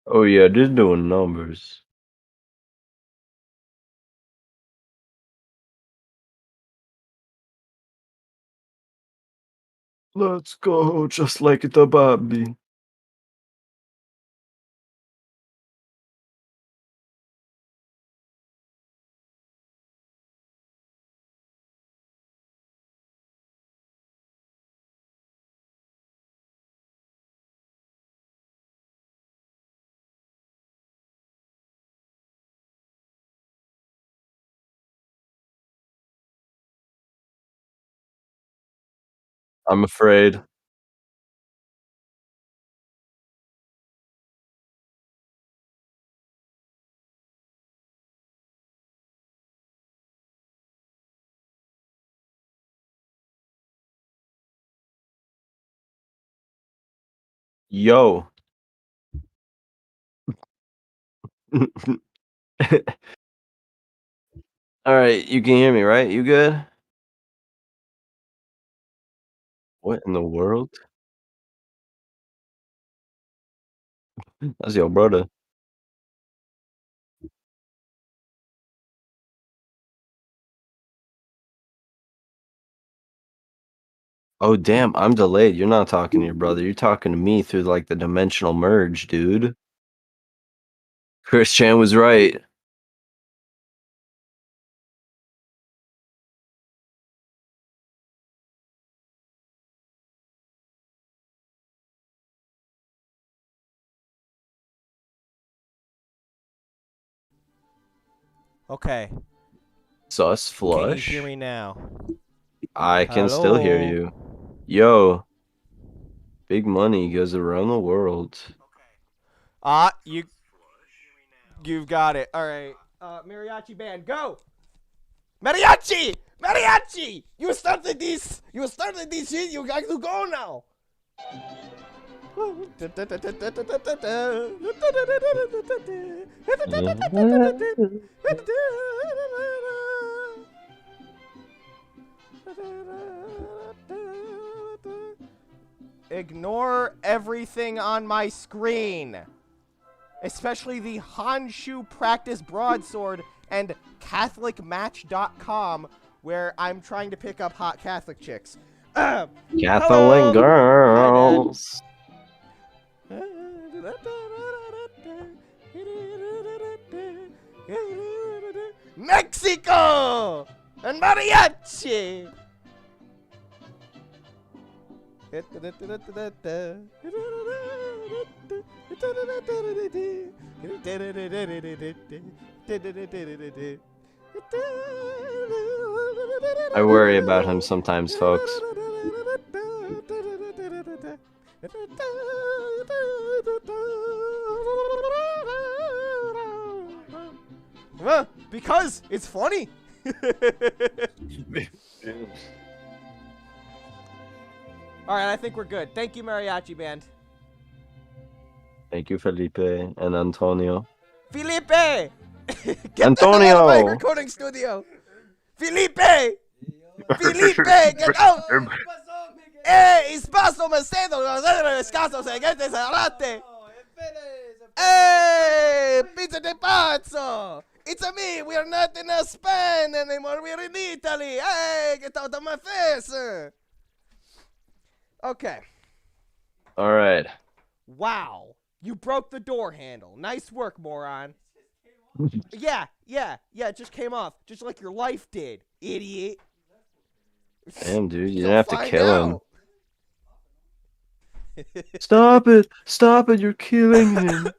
Oh yeah, just doing numbers. Let's go, just like the Barbie. I'm afraid. Yo. All right, you can hear me, right? You good? What in the world? That's your brother. Oh damn, I'm delayed. You're not talking to your brother. You're talking to me through like the dimensional merge, dude. Chris Chan was right. Okay. Sus Can you hear flush. me now? I can still hear Hello. you. Yo, big money goes around the world. You've got it. All right. Mariachi band, go. Mariachi! Mariachi! You started this. You started this shit. You got to go now. Ignore everything on my screen, especially the Hanshu Practice Broadsword and CatholicMatch.com, where I'm trying to pick up hot Catholic chicks. Catholic Hello! Hi, Dad. girls. Mexico! And mariachi! I worry about him sometimes, folks. Well, because it's funny. All right, I think we're good. Thank you, Mariachi Band. Thank you, Felipe and Antonio. Felipe! Get the hell out of my Antonio! recording studio! Felipe! Felipe, get out! Espacio Mercedes! Escaso, seguente, cerrate! Hey! Pizza de pazzo! It's a me! We are not in Spain anymore, we're in Italy! Hey! Get out of my face! Okay. All right. Wow. You broke the door handle. Nice work, moron. Yeah, it just came off. Just like your life did, idiot. Damn, dude, you didn't You'll have to find kill him. out. Stop it! Stop it! You're killing him.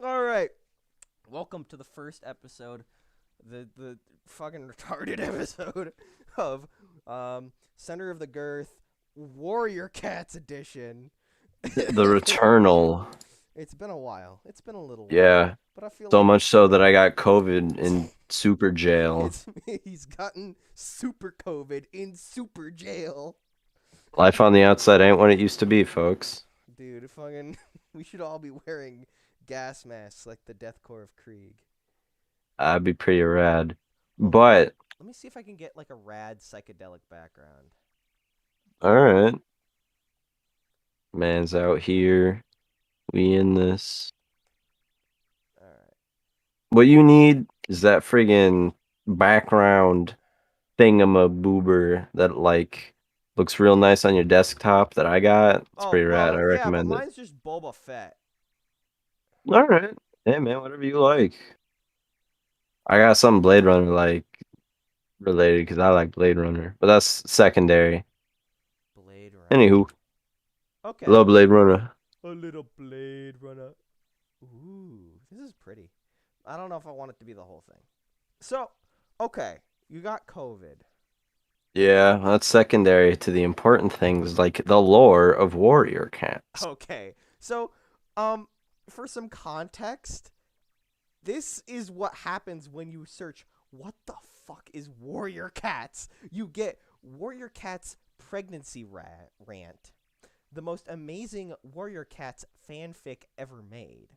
All right. Welcome to the first episode, the fucking retarded episode of Center of the Girth Warrior Cats edition. The Returnal. It's been a while. It's been a little while. Yeah. But I feel So like much so that I got COVID in super jail. he's gotten super COVID in super jail. Life on the outside ain't what it used to be, folks. Dude, fucking we should all be wearing gas masks like the Death Corps of Krieg. That'd be pretty rad. Hold on. But, Let me see if I can get like a rad psychedelic background. alright. Man's out here. We in this. What you need is that friggin' background thingamaboober that like looks real nice on your desktop that I got. It's Oh pretty rad. I well, yeah, but recommend it. mine's just Boba Fett. All right. Hey man, whatever you like. I got some Blade Runner like related because I like Blade Runner, but that's secondary. Blade Runner. Anywho, love Okay. Blade Runner. A little Blade Runner. Ooh, this is pretty. I don't know if I want it to be the whole thing. So, okay, you got COVID. Yeah, that's secondary to the important things like the lore of warrior cats. Okay. So, um, for some context, this is what happens when you search what the fuck is warrior cats? You get warrior cats pregnancy rant. The most amazing warrior cats fanfic ever made.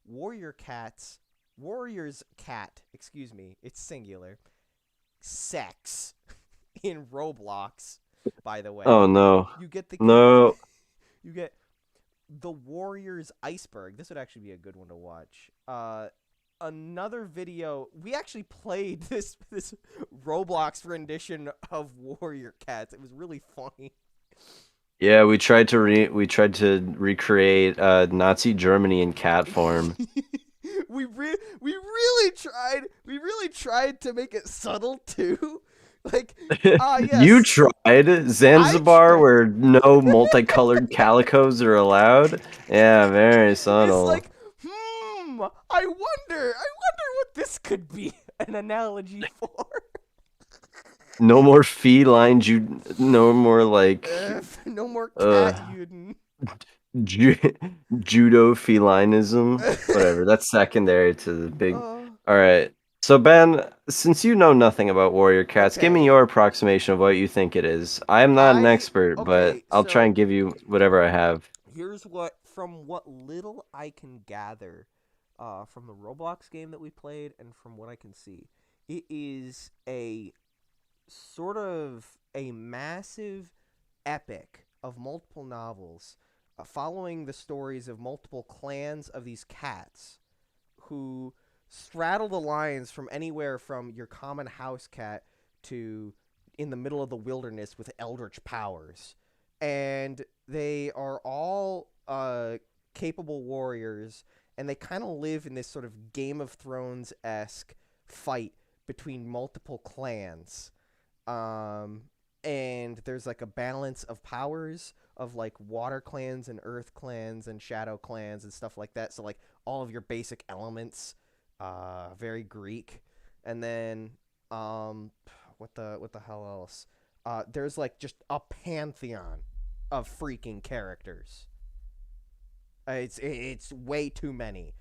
Warrior cats, warrior's cat, excuse me, it's singular. Sex in Roblox, by the way. Oh no. You get the No. you get the warrior's iceberg. This would actually be a good one to watch. Another video. We actually played this Roblox rendition of Warrior Cats. It was really funny. Yeah, we tried to recreate Nazi Germany in cat form. We really tried to make it subtle too. Like You yes, tried I Zanzibar tried. where no multicolored calicos are allowed? Yeah, very It's subtle. like I wonder what this could be an analogy for. No more feline no more like No more cat uh Uden. ju judo felinism. Whatever, that's secondary to the big. uh, All right. So Ben, since you know nothing about warrior cats, give me okay. your approximation of what you think it is. I am not an I expert, but okay. I'll try So and give you whatever I have. here's what from what little I can gather, from the Roblox game that we played and from what I can see, it is a sort of a massive epic of multiple novels, following the stories of multiple clans of these cats who straddle the lines from anywhere from your common house cat to in the middle of the wilderness with eldritch powers. And they are all capable warriors, and they kind of live in this sort of Game of Thrones esque fight between multiple clans. Um, and there's like a balance of powers of like water clans and earth clans and shadow clans and stuff like that. So like all of your basic elements, very Greek. And then what the hell else? There's like just a pantheon of freaking characters. It's way too many,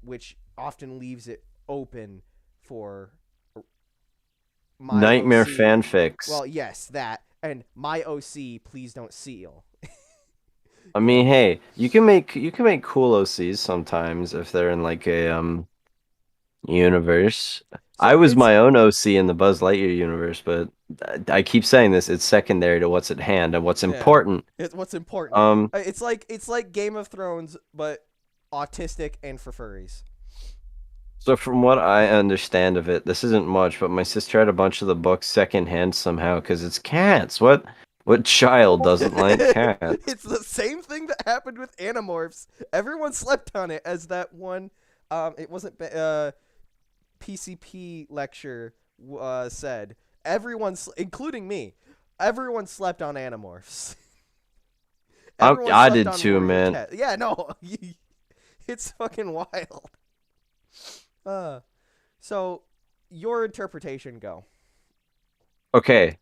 which often leaves it open for my Nightmare OC. fanfics. Well, yes, that and my OC. Please don't seal. I You mean, know. hey, you can make cool OCs sometimes if they're in like a universe. I So was it's my own OC in the Buzz Lightyear universe, but I keep saying this, it's secondary to what's at hand and what's yeah. important. It's what's important. Um, It's like Game of Thrones, but autistic and for furries. so from what I understand of it, this isn't much, but my sister had a bunch of the books secondhand somehow because it's cats. What child doesn't like cats? It's the same thing that happened with Animorphs. Everyone slept on it as that one. It wasn't PCP lecture said. Everyone, including me, everyone slept on Animorphs. Everyone I slept did on too, Warrior man. Cat. Yeah, no, it's fucking wild. Uh, so your interpretation go. Okay,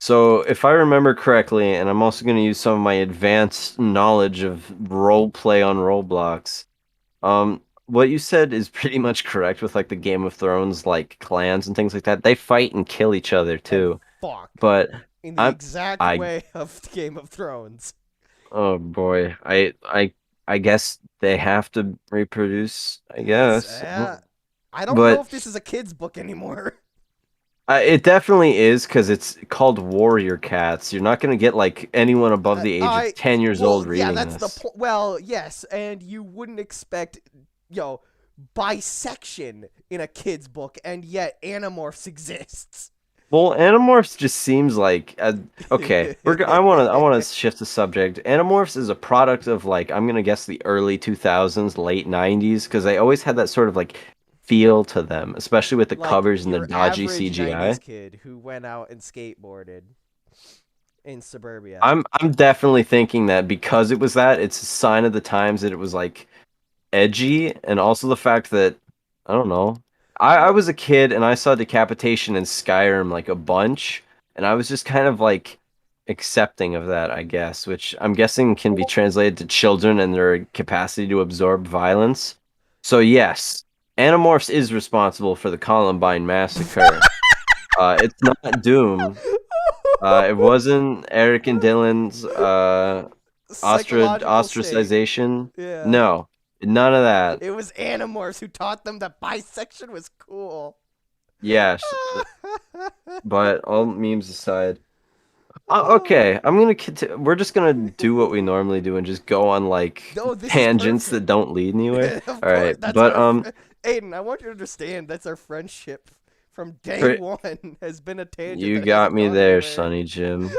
so if I remember correctly, and I'm also going to use some of my advanced knowledge of role play on Roblox. What you said is pretty much correct with like the Game of Thrones like clans and things like that. They fight and kill each other And too. fuck But in the I'm exact I way of Game of Thrones. oh boy, I guess they have to reproduce, I It's guess. I don't know But if this is a kid's book anymore. it definitely is because it's called Warrior Cats. You're not gonna get like anyone above the age of I 10 years well, old yeah, reading that's the this. point. Well, yes, and you wouldn't expect, yo, bisection in a kid's book, and yet Animorphs exists. Well, Animorphs just seems like okay. I want to shift the subject. Animorphs is a product of like I'm gonna guess the early 2000s, late 90s, because they always had that sort of like feel to them, especially with the Like covers and the your dodgy average '90s CGI. kid who went out and skateboarded in suburbia. I'm definitely thinking that because it was that, it's a sign of the times that it was like edgy, and also the fact that I don't know. I No, was a kid and I saw decapitation in Skyrim like a bunch, and I was just kind of like accepting of that, I guess, which I'm guessing can be translated to children and their capacity to absorb violence. So yes, Animorphs is responsible for the Columbine massacre. It's not Doom. It wasn't Eric and Dylan's psychological state. ostracization. Yeah. No, none of that. It was Animorphs who taught them that bisection was cool. Yes, but all memes aside. Oh. Okay, I'm gonna we're just gonna do what we normally do and just go on like No, this is tangents that perfect. don't lead anywhere. Of All course, right, that's but our Aiden. I want you to understand that's our friendship from day for, one has been a tangent you that got hasn't me gone there, anywhere. Sonny Jim.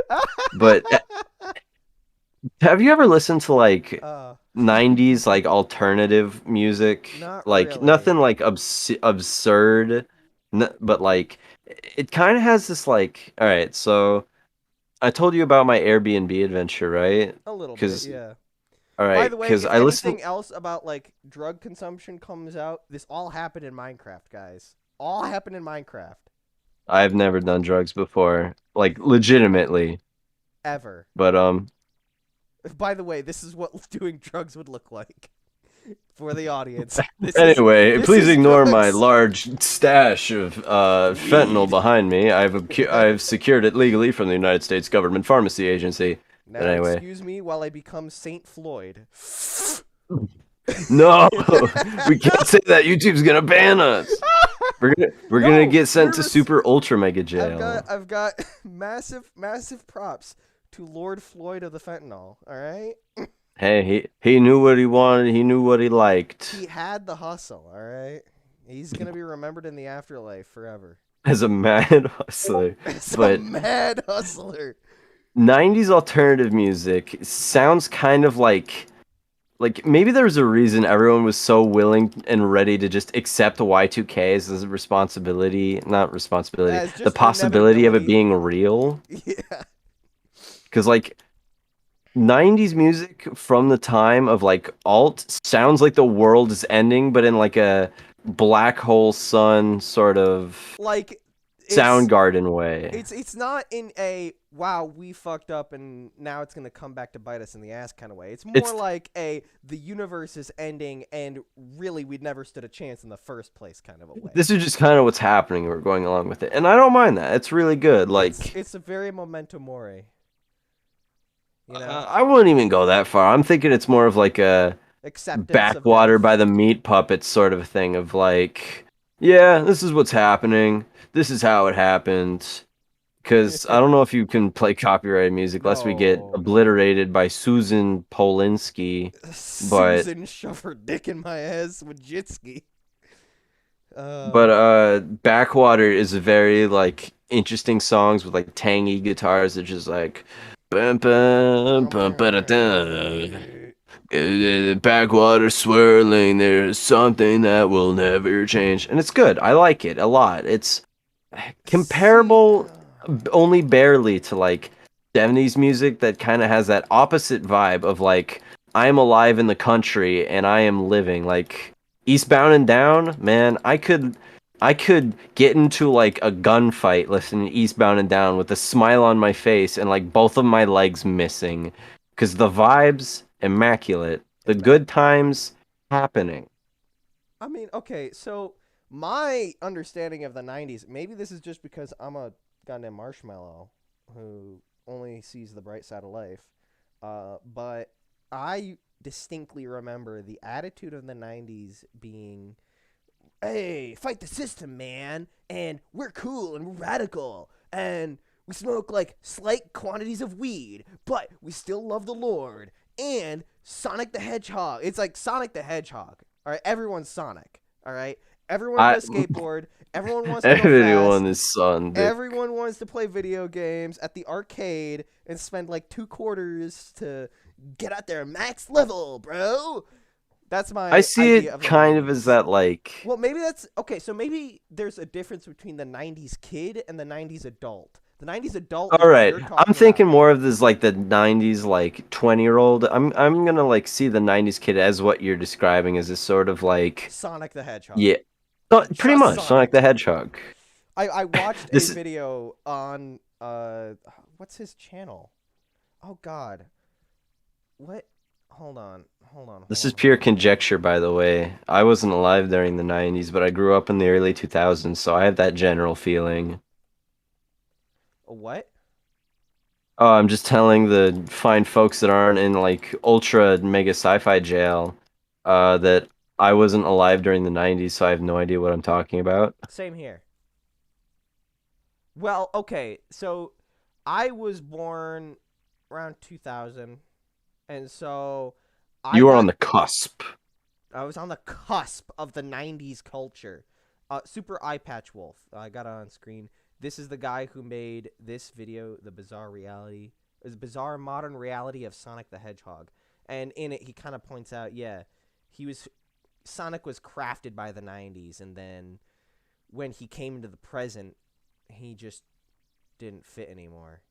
But have you ever listened to like uh, 90s like alternative music? Not Like really. nothing like absurd, but like it kind of has this like all right, so I told you about my Airbnb adventure, right? A little bit, Cuz yeah. all By right, the way, cuz if I listened anything else about like drug consumption comes out, this all happened in Minecraft, guys. All happened in Minecraft. I've never done drugs before, like legitimately. Ever. But By the way, this is what doing drugs would look like for the audience. anyway, This please is ignore my drugs. large stash of fentanyl Weed. behind me. I've secured it legally from the United States Government Pharmacy Agency. But Now anyway, excuse me while I become Saint Floyd. no, we can't say that. YouTube's gonna ban us. We're gonna No, get sent to super ultra mega jail. I've got massive props to Lord Floyd of the fentanyl. All right, Hey, he knew what he wanted. He knew what he liked. he had the hustle. All right, he's gonna be remembered in the afterlife forever As a mad hustler. as a But mad hustler. 90s alternative music sounds kind of like maybe there was a reason everyone was so willing and ready to just accept Y2K as a responsibility, not responsibility, As the just possibility of it inevitability. being real. Yeah, Because like 90s music from the time of like alt sounds like the world is ending, but in like a Black Hole Sun sort of like it's Soundgarden way. it's not in a wow we fucked up and now it's gonna come back to bite us in the ass kind of way. It's more It's like a the universe is ending and really we'd never stood a chance in the first place kind of a way. this is just kind of what's happening. We're going along with it, and I don't mind that. It's really good. Like It's a very memento mori, you know, I wouldn't even go that far. I'm thinking it's more of like a acceptance of backwater death. by the meat puppets sort of thing of like, yeah, this is what's happening. This is how it happened. Because I don't know if you can play copyrighted music lest we get No. obliterated by Susan Polinsky. But Susan shove her dick in my ass with Jitski. but Um, Backwater is a very like interesting songs with like tangy guitars that just like bum, bum, bum, ba-da-dum. Backwater swirling, there's something that will never change. And it's good. I like it a lot. It's see, comparable only barely to like 70s music that kind of has that opposite vibe of like I'm alive in the country and I am living like Eastbound and Down, man, I could get into like a gunfight listening to Eastbound and Down with a smile on my face and like both of my legs missing cuz the vibes immaculate, the good times happening. I mean, okay, so my understanding of the '90s, maybe this is just because I'm a goddamn marshmallow who only sees the bright side of life. But I distinctly remember the attitude of the '90s being, "Hey, fight the system, man, and we're cool and we're radical, and we smoke like slight quantities of weed, but we still love the Lord." And Sonic the Hedgehog. It's like Sonic the Hedgehog. All right, everyone's Sonic. All right. Everyone I on a skateboard. Everyone wants to go everyone fast. is on dick. Everyone wants to play video games at the arcade and spend like 2 quarters to get out there max level, bro. That's I my see idea it of the kind of as 90s. that like Well, maybe that's okay. So maybe there's a difference between the 90s kid and the 90s adult. The 90s adult is all what right. you're I'm talking thinking about. more of this like the 90s like 20-year-old. I'm gonna like see the 90s kid as what you're describing as this sort of like Sonic the Hedgehog. yeah. So, pretty Just much Sonic the Sonic. Hedgehog. I watched a This is video on what's his channel? Oh god. What? Hold on. Hold on. this Hold is on. Hold pure on. Hold on. conjecture, by the way. I wasn't alive during the 90s, but I grew up in the early 2000s, so I have that general feeling. A what? Oh, I'm just telling the fine folks that aren't in like ultra mega sci-fi jail, that I wasn't alive during the 90s, so I have no idea what I'm talking about. Same here. Well, okay. So I was born around 2000, and so I You were on got the cusp. I was on the cusp of the 90s culture. Super Eye Patch Wolf. I got it on screen. This is the guy who made this video, the bizarre modern reality of Sonic the Hedgehog. And in it, he kind of points out, yeah, he was Sonic was crafted by the 90s, and then when he came into the present, he just didn't fit anymore.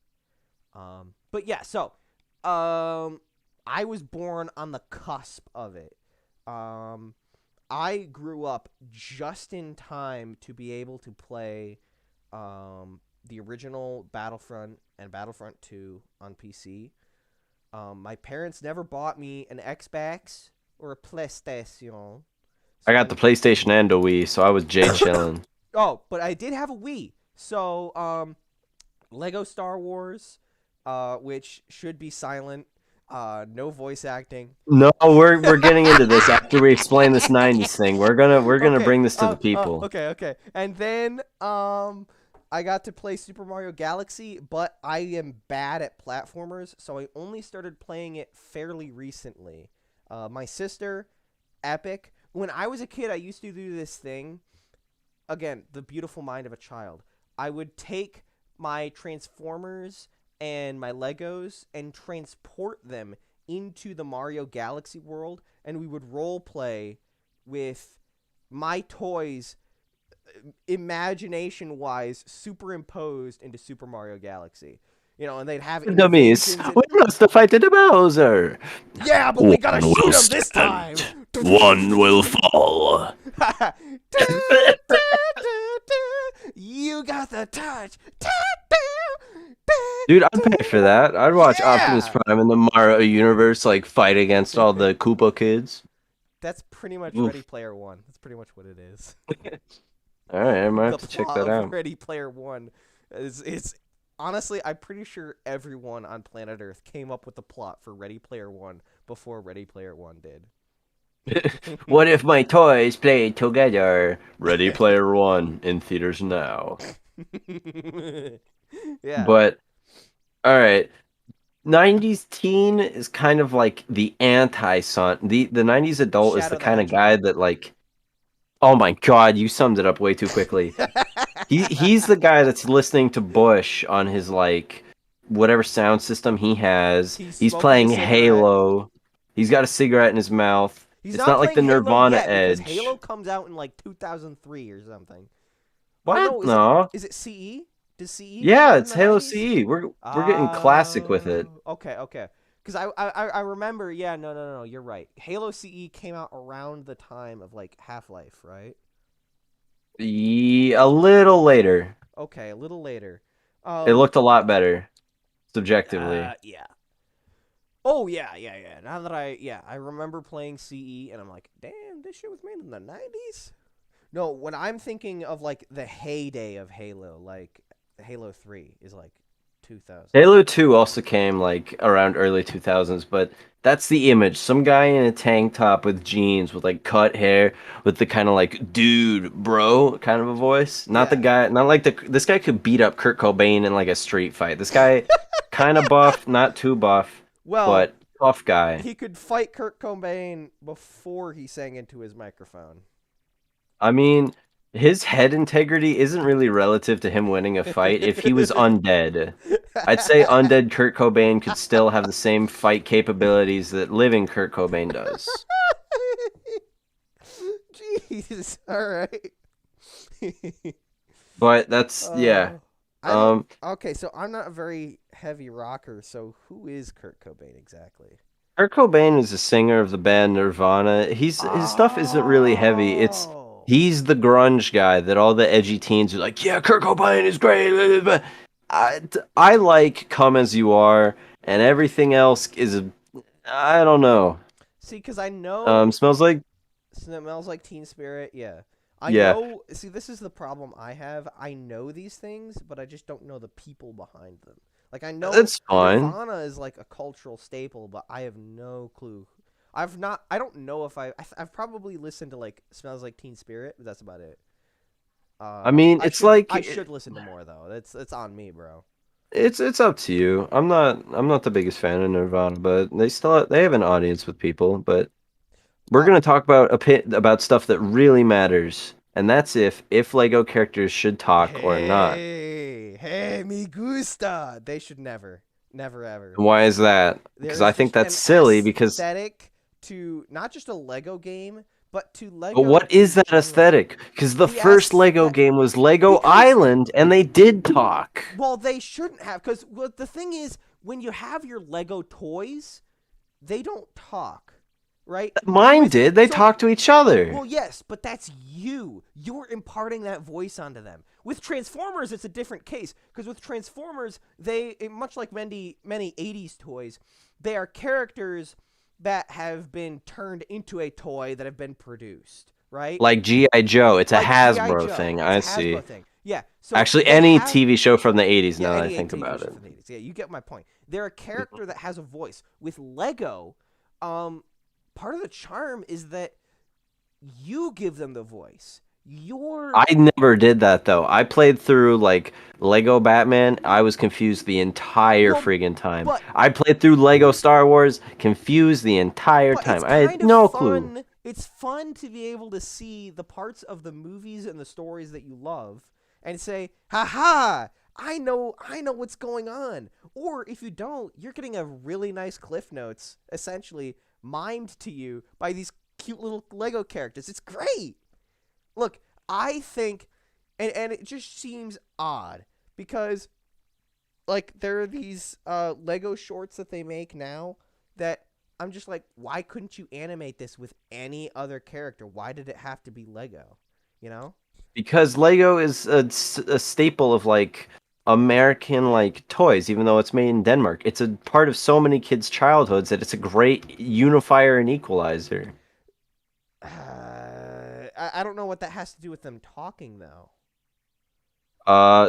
But yeah, so I was born on the cusp of it. Um, I grew up just in time to be able to play the original Battlefront and Battlefront 2 on PC. My parents never bought me an Xbox or a PlayStation. I So got the PlayStation and a Wii, so I was Jay chilling. oh, but I did have a Wii. So Lego Star Wars, which should be silent, no voice acting. No, we're getting into this after we explain this 90s thing. We're gonna Okay. bring this to the people. Okay. And then I got to play Super Mario Galaxy, but I am bad at platformers, so I only started playing it fairly recently. My sister, Epic. When I was a kid, I used to do this thing. Again, the beautiful mind of a child. I would take my Transformers and my Legos and transport them into the Mario Galaxy world, and we would role play with my toys imagination wise superimposed into Super Mario Galaxy. And they'd have Dummies, invasions and we must fight the Bowser. yeah, but One we gotta will shoot him this time. stand, one will fall. You got the touch. Dude, I'd pay for that. I'd watch Optimus Yeah. Prime and the Mario universe like fight against all the Koopa kids. That's pretty much Ready Oof. Player One. That's pretty much what it is. All right, I might have The to check plot that of out. Ready Player One is honestly, I'm pretty sure everyone on planet Earth came up with the plot for Ready Player One before Ready Player One did. What if my toys played together? Ready Player One in theaters now. Yeah. But all right, 90s teen is kind of like the anti-son. The 90s adult is the Shadow the kind of guy Hedgehog. that like, oh my God, you summed it up way too quickly. He's the guy that's listening to Bush on his like whatever sound system he has. He's He's smoking a playing cigarette. Halo. He's got a cigarette in his mouth. He's It's not not like playing the Halo Nirvana yet because Halo Edge. comes out in like 2003 or something. Oh What? no, is it No. is it CE? Does CE come Yeah, out in it's the Halo 90s? CE. We're getting classic with it. Okay. Because I remember, yeah, no, you're right. Halo CE came out around the time of like Half-Life, right? A little later. Okay, a little later. It Um, looked a lot better, subjectively. yeah. Oh yeah. I remember playing CE and I'm like, damn, this shit was made in the 90s. No, when I'm thinking of like the heyday of Halo, like Halo 3 is like 2000. Halo 2 also came like around early 2000s, but that's the image. Some guy in a tank top with jeans with like cut hair with the kind of like dude, bro kind of a voice. Not the Yeah. guy, not like this guy could beat up Kurt Cobain in like a street fight. This guy kind of buff, not too buff, Well, but tough guy. he could fight Kurt Cobain before he sang into his microphone. I mean, his head integrity isn't really relative to him winning a fight if he was undead. I'd say undead Kurt Cobain could still have the same fight capabilities that living Kurt Cobain does. Jeez. All right. But that's yeah. uh, I don't. Um, Okay, so I'm not a very heavy rocker. So who is Kurt Cobain exactly? Kurt Cobain is a singer of the band Nirvana. His stuff isn't really heavy. Oh. He's the grunge guy that all the edgy teens are like, yeah, Kurt Cobain is great. I like Come As You Are, and everything else is I don't know. See, because I know Smells like Smells Like Teen Spirit. Yeah. I yeah, know. See, this is the problem I have. I know these things, but I just don't know the people behind them. Like, I know that's fine. Nirvana is like a cultural staple, but I have no clue. I've not. I don't know if I've probably listened to like Smells Like Teen Spirit, but that's about it. I mean, I it's should. like I should listen to more though. It's on me, bro. it's up to you. I'm not the biggest fan of Nirvana, but they have an audience with people. But we're Uh, gonna talk about about stuff that really matters, and that's if Lego characters should talk or not. hey, me gusta. They should never, never ever. And why is that? There Because I is think just that's an silly. Because aesthetic to not just a Lego game, but to but Lego what in is that general. aesthetic? Because the The first Lego aesthetic, game was Lego because Island, and they did talk. well, they shouldn't have. Because well, the thing is, when you have your Lego toys, they don't talk, right? Mine With did. They so talked to each other. well, yes, but that's you. You're imparting that voice onto them. With Transformers, it's a different case because with Transformers, they much like many '80s toys, they are characters that have been turned into a toy that have been produced, right? Like G.I. Joe. It's a Like GI Hasbro Joe, thing. it's I a Hasbro see. thing. Yeah, so Actually, they any have TV show from the 80s, yeah now that I any think TV about show it. from the '80s. Yeah, you get my point. They're a character that has a voice. With Lego, um, part of the charm is that you give them the voice. You're I never did that though. I played through like Lego Batman. I was confused the entire well, friggin' time. but I played through Lego Star Wars, confused the entire it's time. I had kind of no clue. fun. It's fun to be able to see the parts of the movies and the stories that you love and say, "Ha ha! I know what's going on." Or if you don't, you're getting a really nice cliff notes essentially mimed to you by these cute little Lego characters. It's great. Look, I think and it just seems odd because like there are these Lego shorts that they make now that I'm just like, why couldn't you animate this with any other character? Why did it have to be Lego? You know? Because Lego is a staple of like American like toys, even though it's made in Denmark. It's a part of so many kids' childhoods that it's a great unifier and equalizer. I don't know what that has to do with them talking though.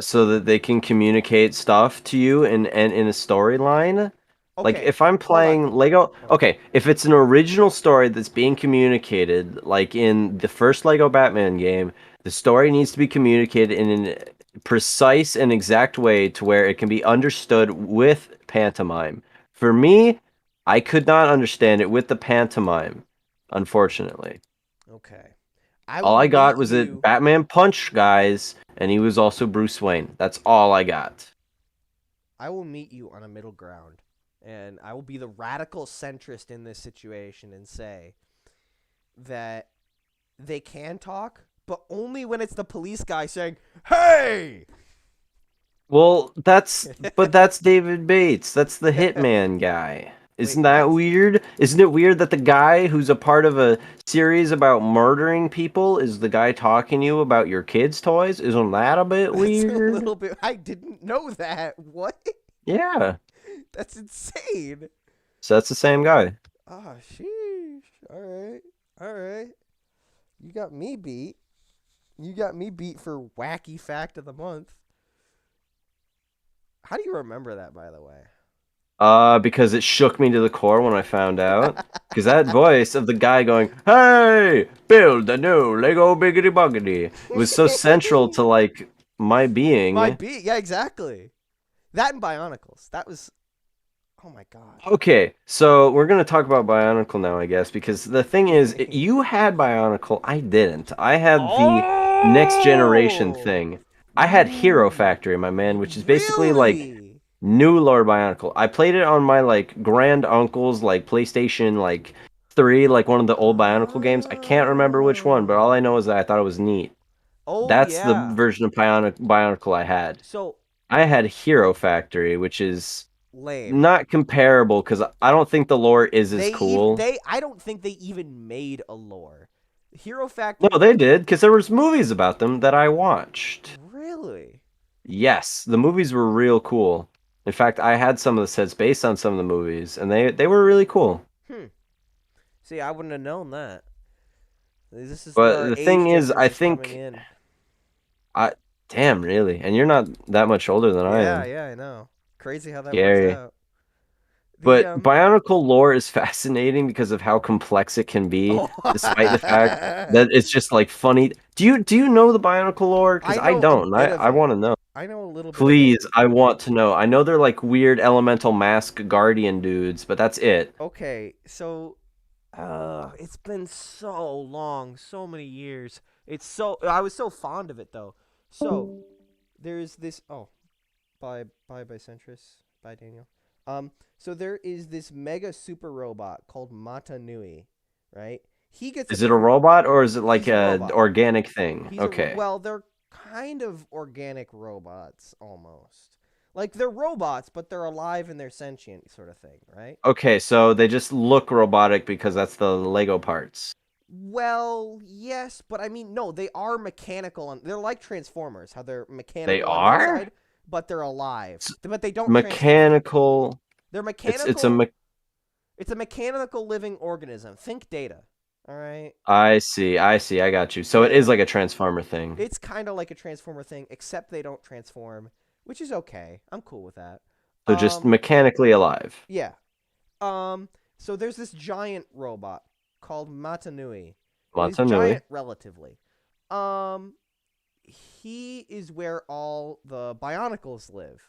So that they can communicate stuff to you and in a storyline. Like Okay, if I'm hold on, playing Lego, hold on. okay, if it's an original story that's being communicated, like in the first Lego Batman game, the story needs to be communicated in a precise and exact way to where it can be understood with pantomime. For me, I could not understand it with the pantomime, unfortunately. Okay, I All will I got meet was that you. Batman punched guys, and he was also Bruce Wayne. That's all I got. I will meet you on a middle ground, and I will be the radical centrist in this situation and say that they can talk, but only when it's the police guy saying, "Hey!" Well, that's David Bates. That's the Hitman guy. Wait, Isn't that what? weird? Isn't it weird that the guy who's a part of a series about murdering people is the guy talking to you about your kids' toys? Isn't that a bit That's a weird? little bit. I didn't know that. What? Yeah. That's insane. So that's the same guy. Ah, sheesh. All right. All right. You got me beat. You got me beat for wacky fact of the month. How do you remember that, by the way? Because it shook me to the core when I found out. Because that voice of the guy going, "Hey, build a new Lego Biggity Boggity," was so central to like my My being. beat. Yeah, exactly. That and Bionicles. That was Oh my god. Okay, so we're gonna talk about Bionicle now, I guess, because the thing is, you had Bionicle, I didn't. I had the next generation Oh. thing. I had Hero Ooh. Factory, my man, which is basically like Really? new Lord Bionicle. I played it on my like grand uncle's like PlayStation like 3, like one of the old Bionicle games. I can't remember which one, but all I know Oh. is that I thought it was neat. Oh That's the yeah. version of Bionicle I had. So I had Hero Factory, which is lame. not comparable because I don't think the lore is as cool. I don't think they even made a lore. Hero No, Factory they did because there was movies about them that I watched. really? Yes, the movies were real cool. In fact, I had some of the sets based on some of the movies, and they were really cool. Hmm. See, I wouldn't have known that. This is where But our the age thing is, difference I is coming think in. I damn really, and you're not that much older than I Yeah, am. yeah, I know. Crazy how that works Scary. out. The But Bionicle lore is fascinating because of how complex it can be, Oh, despite the fact that it's just like funny. Do you know the Bionicle lore? Because I I know a don't. bit of I it. want to know. I know a little bit of it. Please, I want to know. I know they're like weird elemental mask guardian dudes, but that's it. Okay, so it's been so long, so many years. I was so fond of it though. So, there's this bye by Centris. Bye Daniel. So there is this mega super robot called Mata Nui, right? He gets a Is it a robot or is it like he's a a robot. organic thing? Okay. Well, they're kind of organic robots almost. Like they're robots, but they're alive and they're sentient sort of thing, right? Okay, so they just look robotic because that's the Lego parts. Well, yes, but I mean, no, they are mechanical. They're like Transformers, how they're They mechanical on the are? outside, but they're alive. It's But they don't transform. mechanical. They're It's a mechanical. It's a mechanical living organism. Think Data. All right. I see. I see. I got you. So Yeah, it is yeah. like a transformer thing. It's kind of like a Transformer thing, except they don't transform, which is okay. I'm cool with that. So just Um, mechanically alive. yeah. So there's this giant robot called Matanui. Well, he's Matanui. giant relatively. Um, he is where all the Bionicles live.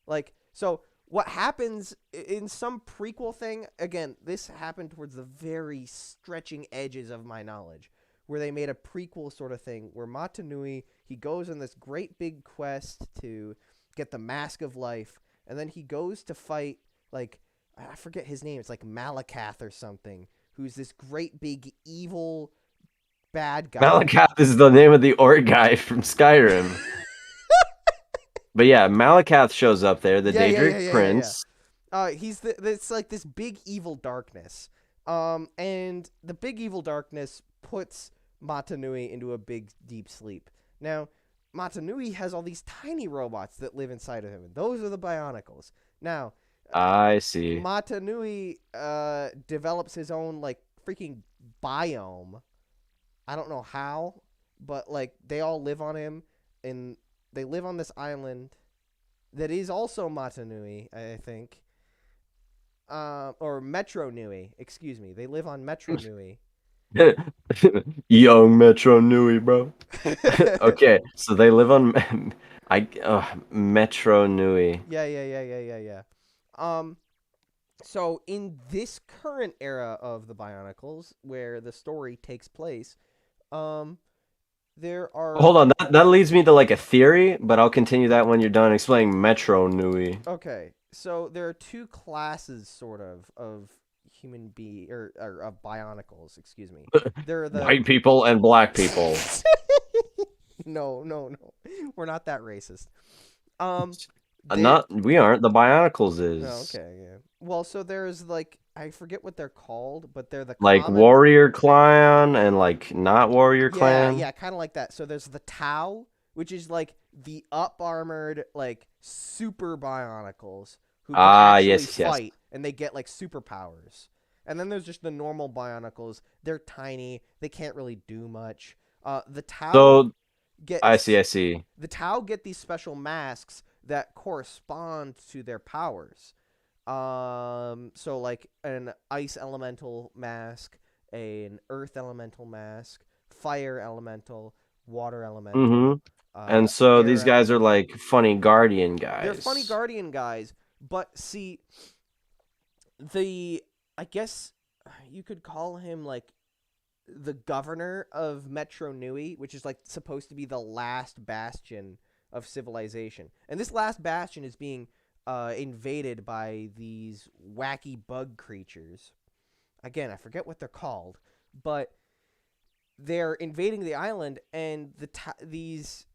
Like, so what happens in some prequel thing, again, this happened towards the very stretching edges of my knowledge, where they made a prequel sort of thing where Matanui, he goes on this great big quest to get the Mask of Life, and then he goes to fight, like, I forget his name, it's like Malakath or something, who's this great big evil bad guy. Malakath is the name of the orc guy from Skyrim. But yeah, Malakath shows up there, the Yeah, yeah, yeah, Daedric yeah, yeah, yeah. Prince. He's it's like this big evil darkness. And the big evil darkness puts Matanui into a big deep sleep. Now, Matanui has all these tiny robots that live inside of him, and those are the Bionicles. Now, I see. Matanui develops his own like freaking biome. I don't know how, but like they all live on him, and they live on this island that is also Matanui, I think. Or Metro Nui, excuse me. They live on Metro Nui. Young Metro Nui, bro. Okay, so they live on Metro Nui. Yeah, yeah, yeah, yeah, yeah, yeah. Um, so in this current era of the Bionicles, where the story takes place, um, there are Hold on, that leads me to like a theory, but I'll continue that when you're done explaining Metro Nui. okay. So there are two classes, sort of human or of Bionicles. Excuse me. There are the White people and black people. no, no, no. We're not that racist. Um, there. Not we aren't. The Bionicles Oh, is okay, yeah. Well, so there's like I forget what they're called, but they're the like common. warrior clan and like not warrior Yeah, clan. yeah, kind of like that. So there's the Tau, which is like the up armored like super Bionicles who can Ah, actually yes, yes. fight and they get like superpowers. And then there's just the normal Bionicles. They're tiny. They can't really do much. The Tau So I see, gets I see. the Tau get these special masks that correspond to their powers. So like an ice elemental mask, an earth elemental mask, fire elemental, water elemental, Mm-hmm. And so air these guys are elemental. like funny guardian They're funny guys. guardian guys, but see, the I guess you could call him like the governor of Metro Nui, which is like supposed to be the last bastion of civilization. And this last bastion is being invaded by these wacky bug creatures. Again, I forget what they're called, but they're invading the island, and these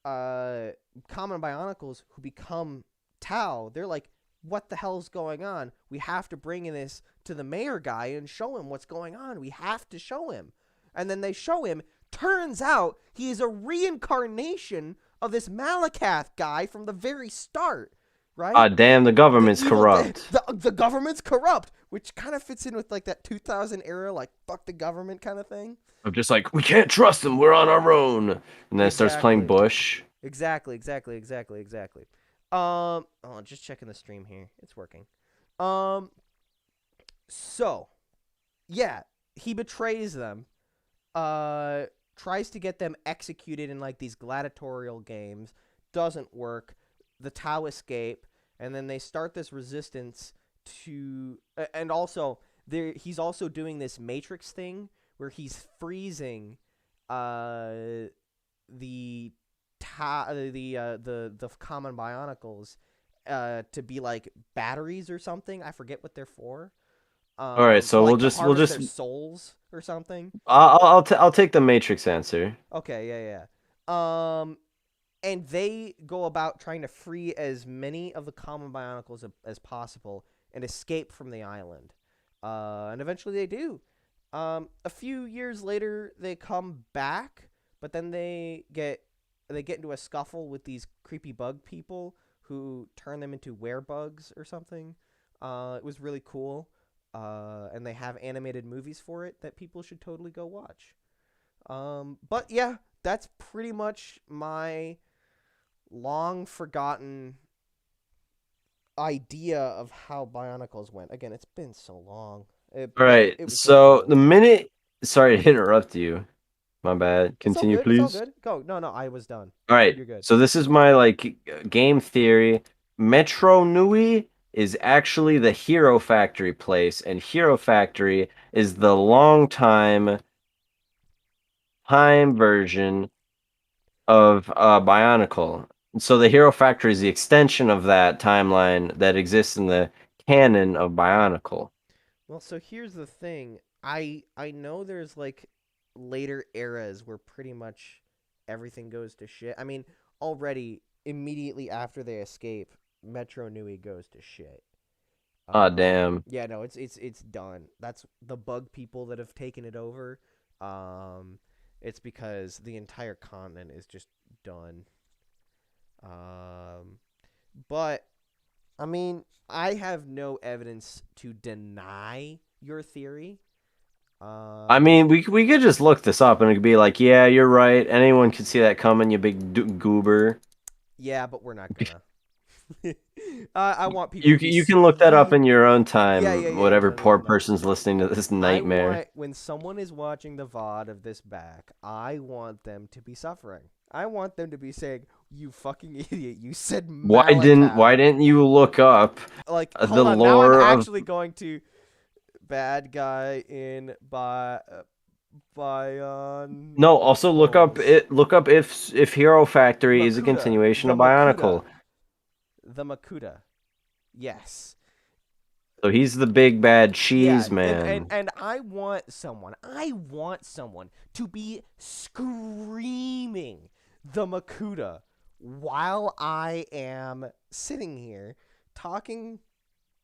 uh, common bionicles who become Tau, they're like, what the hell's going on? We have to bring in this to the mayor guy and show him what's going on. We have to show him. And then they show him. Turns out he is a reincarnation of this Malakath guy from the very start, Ah, right? damn, the The government's evil, corrupt. the government's corrupt, which kind of fits in with like that 2000 era, like fuck the government kind of thing. I'm just like, we can't trust them. We're on our own. And then it starts playing Exactly. Bush. Exactly. Oh, just checking the stream here. It's working. Um, so yeah, he betrays them. Tries to get them executed in like these gladiatorial games. Doesn't work. The Tau escape, and then they start this resistance to, and also there he's also doing this Matrix thing where he's freezing, the the common bionicles to be like batteries or something. I forget what they're for. All right, To so like to we'll harvest just their souls or something. I'll take the Matrix answer. Okay, and they go about trying to free as many of the common bionicles as possible and escape from the island. And eventually they do. A few years later, they come back, but then they get into a scuffle with these creepy bug people who turn them into werebugs or something. It was really cool. And they have animated movies for it that people should totally go watch. But yeah, that's pretty much my long forgotten idea of how Bionicles went. Again, it's been so long, All but right, it was so so cool. the minute, sorry to interrupt you. My bad. It's all Continue, good. It's all please. good. Go. No, no, I was done. All right, You're good. so this is my like game theory. Metro Nui is actually the Hero Factory place, and Hero Factory is the long time version of Bionicle. So the Hero Factory is the extension of that timeline that exists in the canon of Bionicle. Well, so here's the thing. I know there's like later eras where pretty much everything goes to shit. I mean, already immediately after they escape, Metro Nui goes to shit. Ah, damn. Yeah, no, it's done. That's the bug people that have taken it over. Um, it's because the entire continent is just done. Um, but I mean, I have no evidence to deny your theory. I Um, mean, we could just look this up and it could be like, yeah, you're right. Anyone could see that coming, you big goober. yeah, but we're not gonna. I want people You to be you can look that up in your own Yeah. time, whatever No, no, poor no, no. person's listening to this I nightmare. want when someone is watching the VOD of this back, I want them to be suffering. I want them to be saying, "You fucking idiot! You said Why Malakath." didn't you look up Like, the hold on. Now I'm lore of actually going to bad guy in No, also Bionicles. look up if Hero Factory is a Makuta. continuation The of Bionicle. Makuta. The Makuta. Yes. So he's the big bad Yeah, cheese man. and I want someone to be screaming the Makuta while I am sitting here talking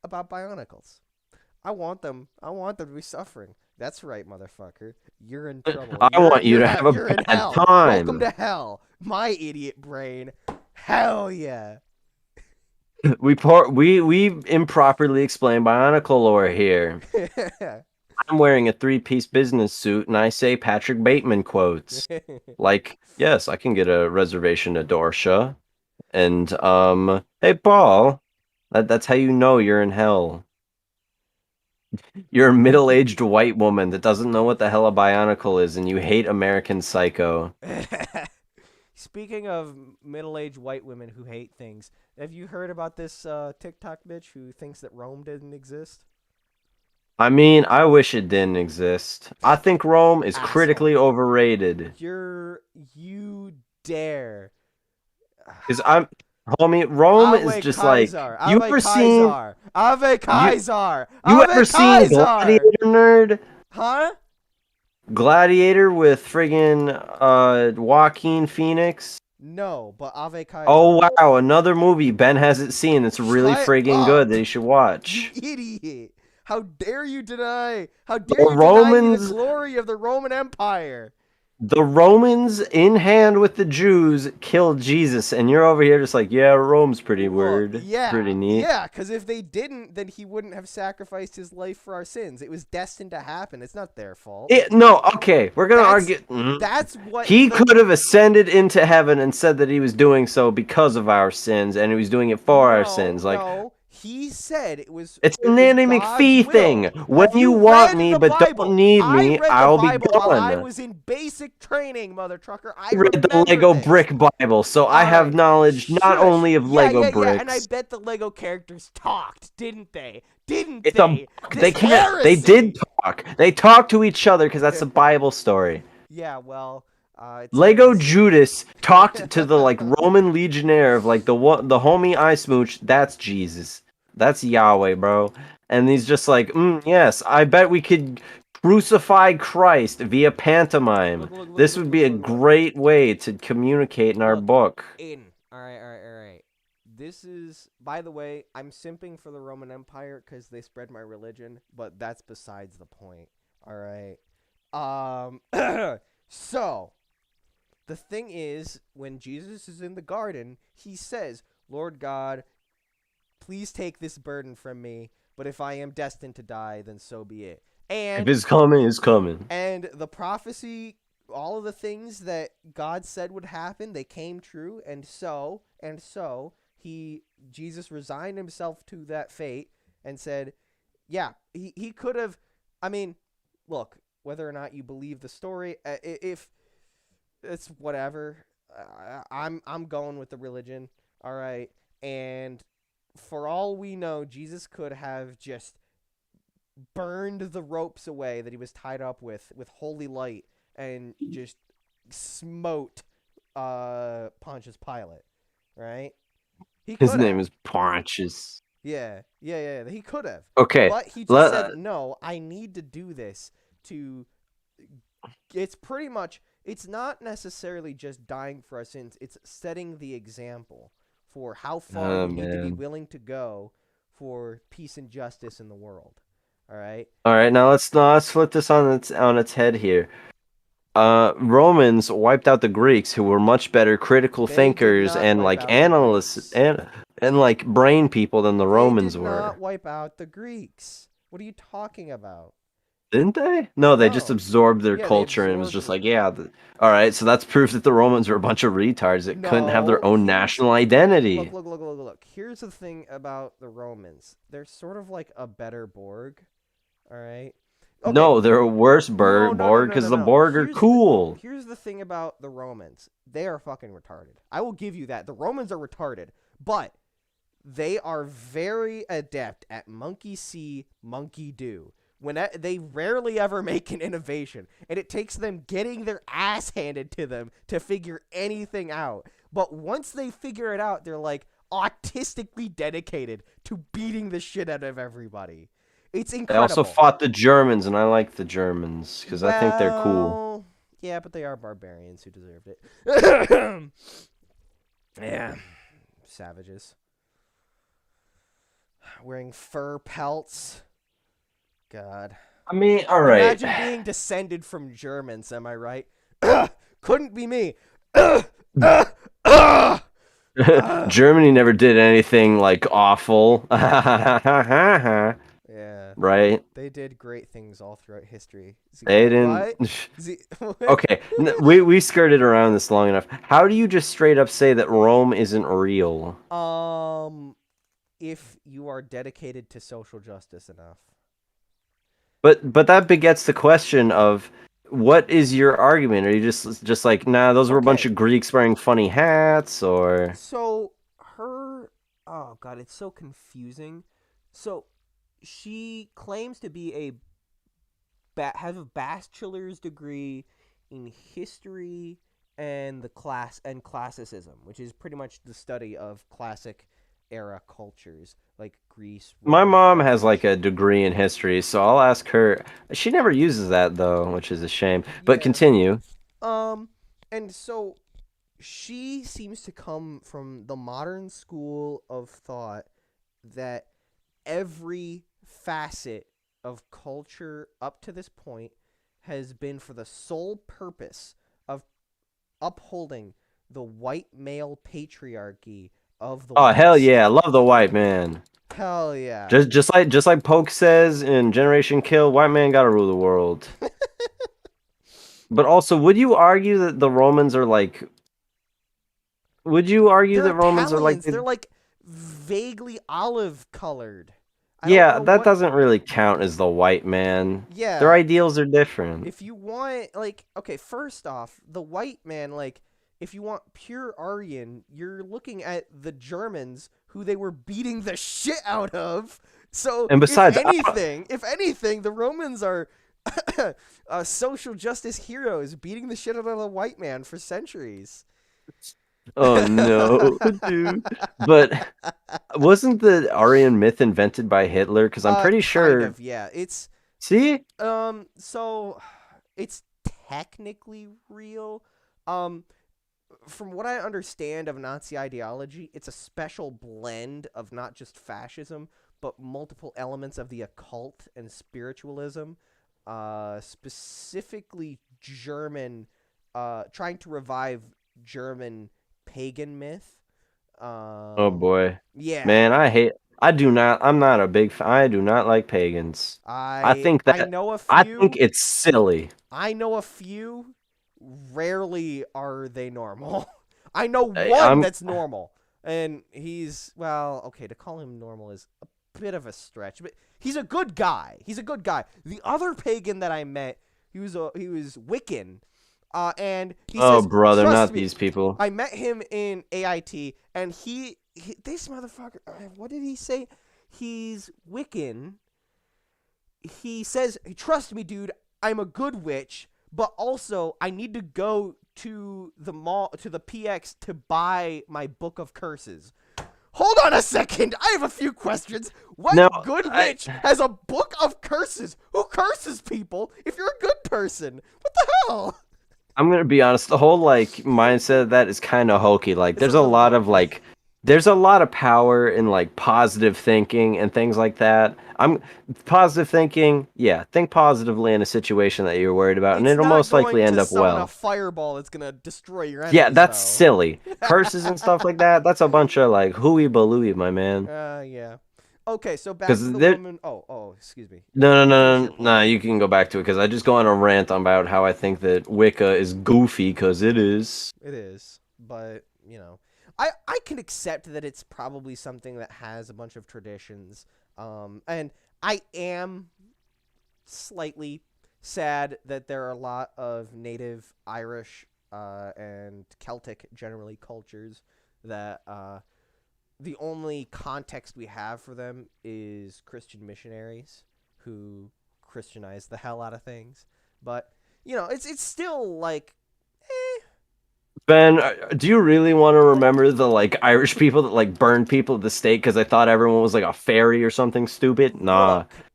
about Bionicles. I want them to be suffering. That's right, motherfucker. You're in trouble. I want you to have a You're in bad hell. Welcome time. to hell. My idiot brain. Hell yeah. We improperly explain Bionicle lore here. I'm wearing a three-piece business suit and I say Patrick Bateman quotes. Like, yes, I can get a reservation at Dorsha. And hey Paul, that's how you know you're in hell. You're a middle-aged white woman that doesn't know what the hell a Bionicle is and you hate American Psycho. Speaking of middle-aged white women who hate things, have you heard about this TikTok bitch who thinks that Rome didn't exist? I mean, I wish it didn't exist. I think Rome is critically Asshole. overrated. You dare. Because I'm, homie, Rome is Ave just like Kaiser. you Ave ever seen Kaiser. Ave you Kaiser. you Ave ever seen Kaiser. Gladiator, nerd? Huh? Gladiator with friggin' Joaquin Phoenix. No, but Ave Oh Kaiser. wow, another movie Ben hasn't seen that's really Shut friggin' good up, that he should you watch. idiot. How dare you deny? How The dare you deny me the Romans glory of the Roman Empire? the Romans in hand with the Jews killed Jesus, and you're over here just like, yeah, Rome's pretty Look, weird, yeah, pretty neat. yeah, because if they didn't, then he wouldn't have sacrificed his life for our sins. It was destined to happen. It's not their fault. No, okay, we're gonna That's argue. that's what He the could have ascended into heaven and said that he was doing so because of our sins, and he was doing it for our no, sins. Like, no. He said it was it's a it was Nanny God's McPhee will. thing. When Have you you want read me the but don't Bible? need I me, read the I'll be Bible while I gone. was in basic training, mother trucker. I Read the remember Lego this. brick Bible, so I All have right, knowledge not shush. only of Yeah, Lego yeah, yeah. And I bricks. bet the Lego characters talked, didn't they? Didn't It's a they? book. This They can't. They did heresy. talk. They talk to each other because that's a Bible story. Yeah, well, it Lego says. Judas talked to the like Roman legionnaire of like the homie I smooch. That's Jesus. That's Yahweh, bro. And he's just like, yes, I bet we could crucify Christ via pantomime. Look, look, look, This look, would look, be a look, look. great way to communicate in our Look, book. Aiden. All right, all right, all right. This is, by the way, I'm simping for the Roman Empire because they spread my religion, but that's besides the point. All right. So the thing is, when Jesus is in the garden, he says, "Lord God, please take this burden from me. But if I am destined to die, then so be it." If And it's coming, it's coming. the prophecy, all of the things that God said would happen, they came true, and so he Jesus resigned himself to that fate and said, yeah, he could have. I mean, look, whether or not you believe the story, if it's whatever, I'm going with the religion. All right, and for all we know, Jesus could have just burned the ropes away that he was tied up with holy light and just smote Pontius Pilate, right? He His could name have. is Pontius. Yeah, yeah, yeah. He could have. Okay, But he just said, let, "No, I need to do this to." It's pretty much. It's not necessarily just dying for our sins. It's setting the example for how far oh we need to be man. willing to go for peace and justice in the world. All right. All right, now let's flip this on its head here. Romans wiped out the Greeks, who were much better critical They did thinkers not and wipe like out the analysts Greeks. and like brain people than the They did Romans not were, wipe out the Greeks. What are you talking about? didn't they? No, they just No. absorbed their Yeah, they culture and it was absorbed. just like, yeah. All right, so that's proof that the Romans were a bunch of retards that couldn't have their No, own here's national look, identity. look, look, look, look. Here's the thing about the Romans. They're sort of like a better Borg. All right. Okay. No, they're a worse No, no, no, Borg no, because no, the no. Borg are cool. Here's the thing about the Romans. They are fucking retarded. I will give you that. The Romans are retarded, but they are very adept at monkey see, monkey do. They rarely ever make an innovation, and it takes them getting their ass handed to them to figure anything out. But once they figure it out, they're like autistically dedicated to beating the shit out of everybody. It's They also incredible. fought the Germans, and I like the Germans because I think they're cool. Well, yeah, but they are barbarians who deserved it. Yeah, savages wearing fur pelts. God. I mean, all right. Imagine being descended from Germans, am I right? Couldn't be me. Germany never did anything like awful. Yeah. Right? They did great things all throughout history. They didn't. What? Okay, we skirted around this long enough. How do you just straight up say that Rome isn't real? um, if you are dedicated to social justice enough. But that begets the question of what is your argument? Are you just like, nah, those were a bunch Okay, of Greeks wearing funny hats, or so her. Oh god, it's so confusing. So she claims to be have a bachelor's degree in history and the classicism, which is pretty much the study of classic era cultures like Greece, My Rome, mom has like Carthage. a degree in history, so I'll ask her. She never uses that though, which is a shame. But Yeah. continue. Um and so she seems to come from the modern school of thought that every facet of culture up to this point has been for the sole purpose of upholding the white male patriarchy of the Oh hell West. yeah, love the white man. Hell yeah. Just like Poke says in Generation Kill, white man gotta rule the world. But also, would you argue that the Romans are like? Would you argue They're that Romans are like? Italians. They're like vaguely olive colored. I don't Yeah, know that what. doesn't really count as the white man. Their Yeah, ideals are different. if you want, like, okay, first off, the white man, like, if you want pure Aryan, you're looking at the Germans who they were beating the shit out of. So And if besides, anything, the Romans are social justice heroes beating the shit out of the white man for centuries. oh no, dude. But wasn't the Aryan myth invented by Hitler? Because I'm pretty Kind sure. of, yeah. See? So it's technically real. Um, from what I understand of Nazi ideology, it's a special blend of not just fascism, but multiple elements of the occult and spiritualism. Specifically German, trying to revive German pagan myth. Oh Um, boy, yeah, man, I hate. I do not. I'm not a big. I do not like pagans. I think I that. know a I think few. it's silly. I know a few. Rarely are they normal. I know I, one I'm. that's normal, and he's, well, okay. To call him normal is a bit of a stretch, but he's a good guy. He's a good guy. The other pagan that I met, he was Wiccan, and he Oh says, brother, "Trust not me." these people. I met him in AIT, and this motherfucker. What did he say? He's Wiccan. He says, "Trust me, dude. I'm a good witch, but also I need to go to the mall, to the PX, to buy my book of curses." Hold on a second. I have a few questions. No, What good I. witch has a book of curses? Who curses people if you're a good person? What the hell? I'm gonna be honest. The whole like mindset of that is kind of hokey. Like, It's a little hokey. there's a lot of power in like positive thinking and things like that. I'm positive thinking. Yeah, think positively in a situation that you're worried about, and It's it'll not most likely going end to up summon a well. fireball that's going to destroy your Yeah, enemies, that's though. silly. Curses and stuff like that. That's a bunch of like hooey balooey, my man. Yeah. Okay, so back to Because the there. woman. Excuse me. No, no, Finish no, your no, no. point. You can go back to it because I just go on a rant about how I think that Wicca is goofy because it is. It is, but I can accept that it's probably something that has a bunch of traditions. And I am slightly sad that there are a lot of native Irish and Celtic generally cultures that the only context we have for them is Christian missionaries who Christianize the hell out of things. But it's still like, eh, Ben, do you really want to remember the like Irish people that like burned people at the stake because they thought everyone was like a fairy or something stupid? Nah. look,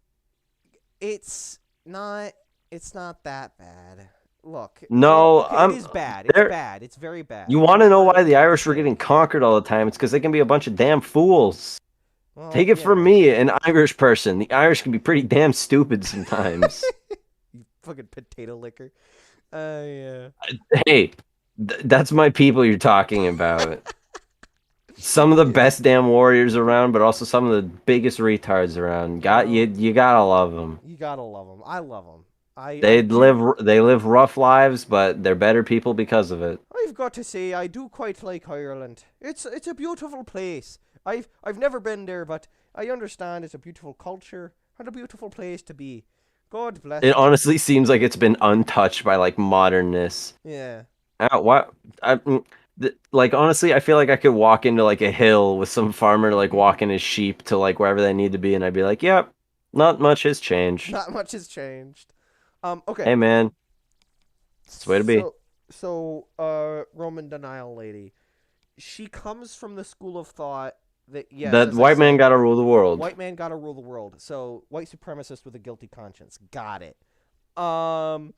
it's not it's not that bad. Look, well, No, okay, it is bad. It's there. bad. It's very You bad. want to know why the At the Irish were getting stake. conquered all the time? It's because they can be a bunch of damn fools. Take Well, it from me, an Irish person. The Irish can be pretty damn stupid sometimes. you fucking potato licker. Yeah. Hey, that's my people you're talking about. Some of the Yeah. best damn warriors around, but also some of the biggest retards around. Got you. Well, You gotta love them. you gotta love them. I love them. I They do. live rough lives, but they're better people because of it. I've got to say, I do quite like Ireland. It's a beautiful place. I've never been there, but I understand it's a beautiful culture and a beautiful place to be. God bless It it. honestly seems like it's been untouched by like modernness. Yeah. What? Like honestly, I feel like I could walk into like a hill with some farmer like walking his sheep to like wherever they need to be, and I'd be like, "Yep." Not much has changed. Not much has changed. Okay. Hey man, it's the way to be. Roman denial lady. She comes from the school of thought that, yes, That as I white man said, gotta rule the world. white man gotta rule the world. So white supremacist with a guilty conscience. Got it. Um,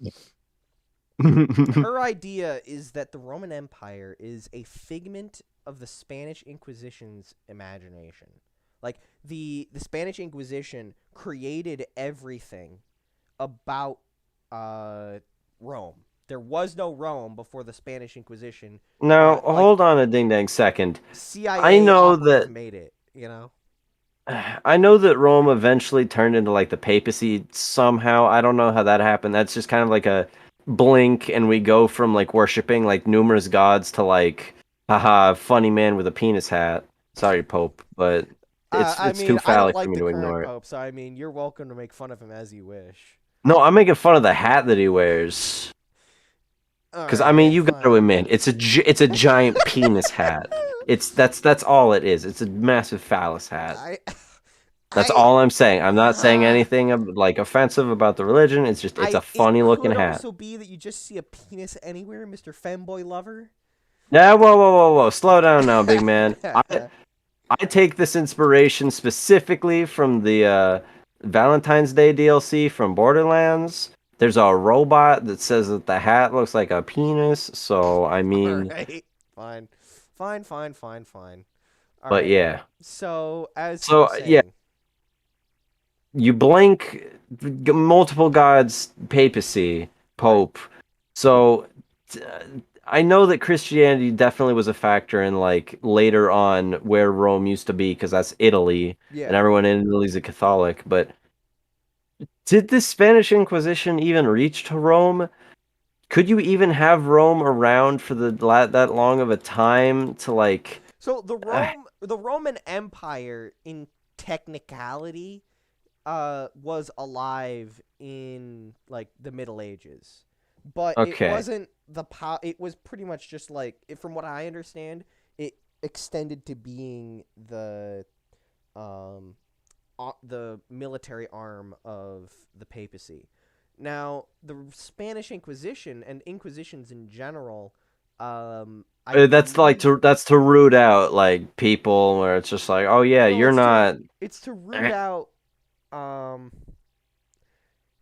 her idea is that the Roman Empire is a figment of the Spanish Inquisition's imagination. Like the Spanish Inquisition created everything about Rome. There was no Rome before the Spanish Inquisition. Now, Like hold on a ding dang second. I CIA know operative that made it. You know. I know that Rome eventually turned into like the papacy somehow. I don't know how that happened. That's just kind of like a blink and we go from like worshiping like numerous gods to like haha, funny man with a penis hat. Sorry, Pope, but I it's too mean, I don't phallic for like me the to current ignore it. pope, so I mean, you're welcome to make fun of him as you wish. No, I'm making fun of the hat that he wears. All Because I mean, right, you got to fine. admit, it's a giant penis hat. That's all it is. It's a massive phallus hat. I That's I all I'm saying. I'm not saying anything like offensive about the religion. It's just it's a it funny looking could hat. also be that you just see a penis anywhere, Mr. Femboy Lover. Yeah, whoa. Slow down now, big man. I take this inspiration specifically from the Valentine's Day DLC from Borderlands. There's a robot that says that the hat looks like a penis, so I All mean, right, fine, fine. All but right. yeah. So as you were So yeah, saying, you blink multiple gods, papacy, right? pope. So t- I know that Christianity definitely was a factor in like later on where Rome used to be because that's Italy and Yeah. everyone in Italy's a Catholic. But did the Spanish Inquisition even reach to Rome? Could you even have Rome around for that long of a time to like? So Uh, The Roman Empire, in technicality, was alive in like the Middle Ages, but it okay, wasn't It was pretty much just like, from what I understand, it extended to being um the military arm of the papacy. Now, the Spanish Inquisition and Inquisitions in general, I believe that's to root out like people where it's just like, oh yeah, no, you're not. it's to root Eh. out um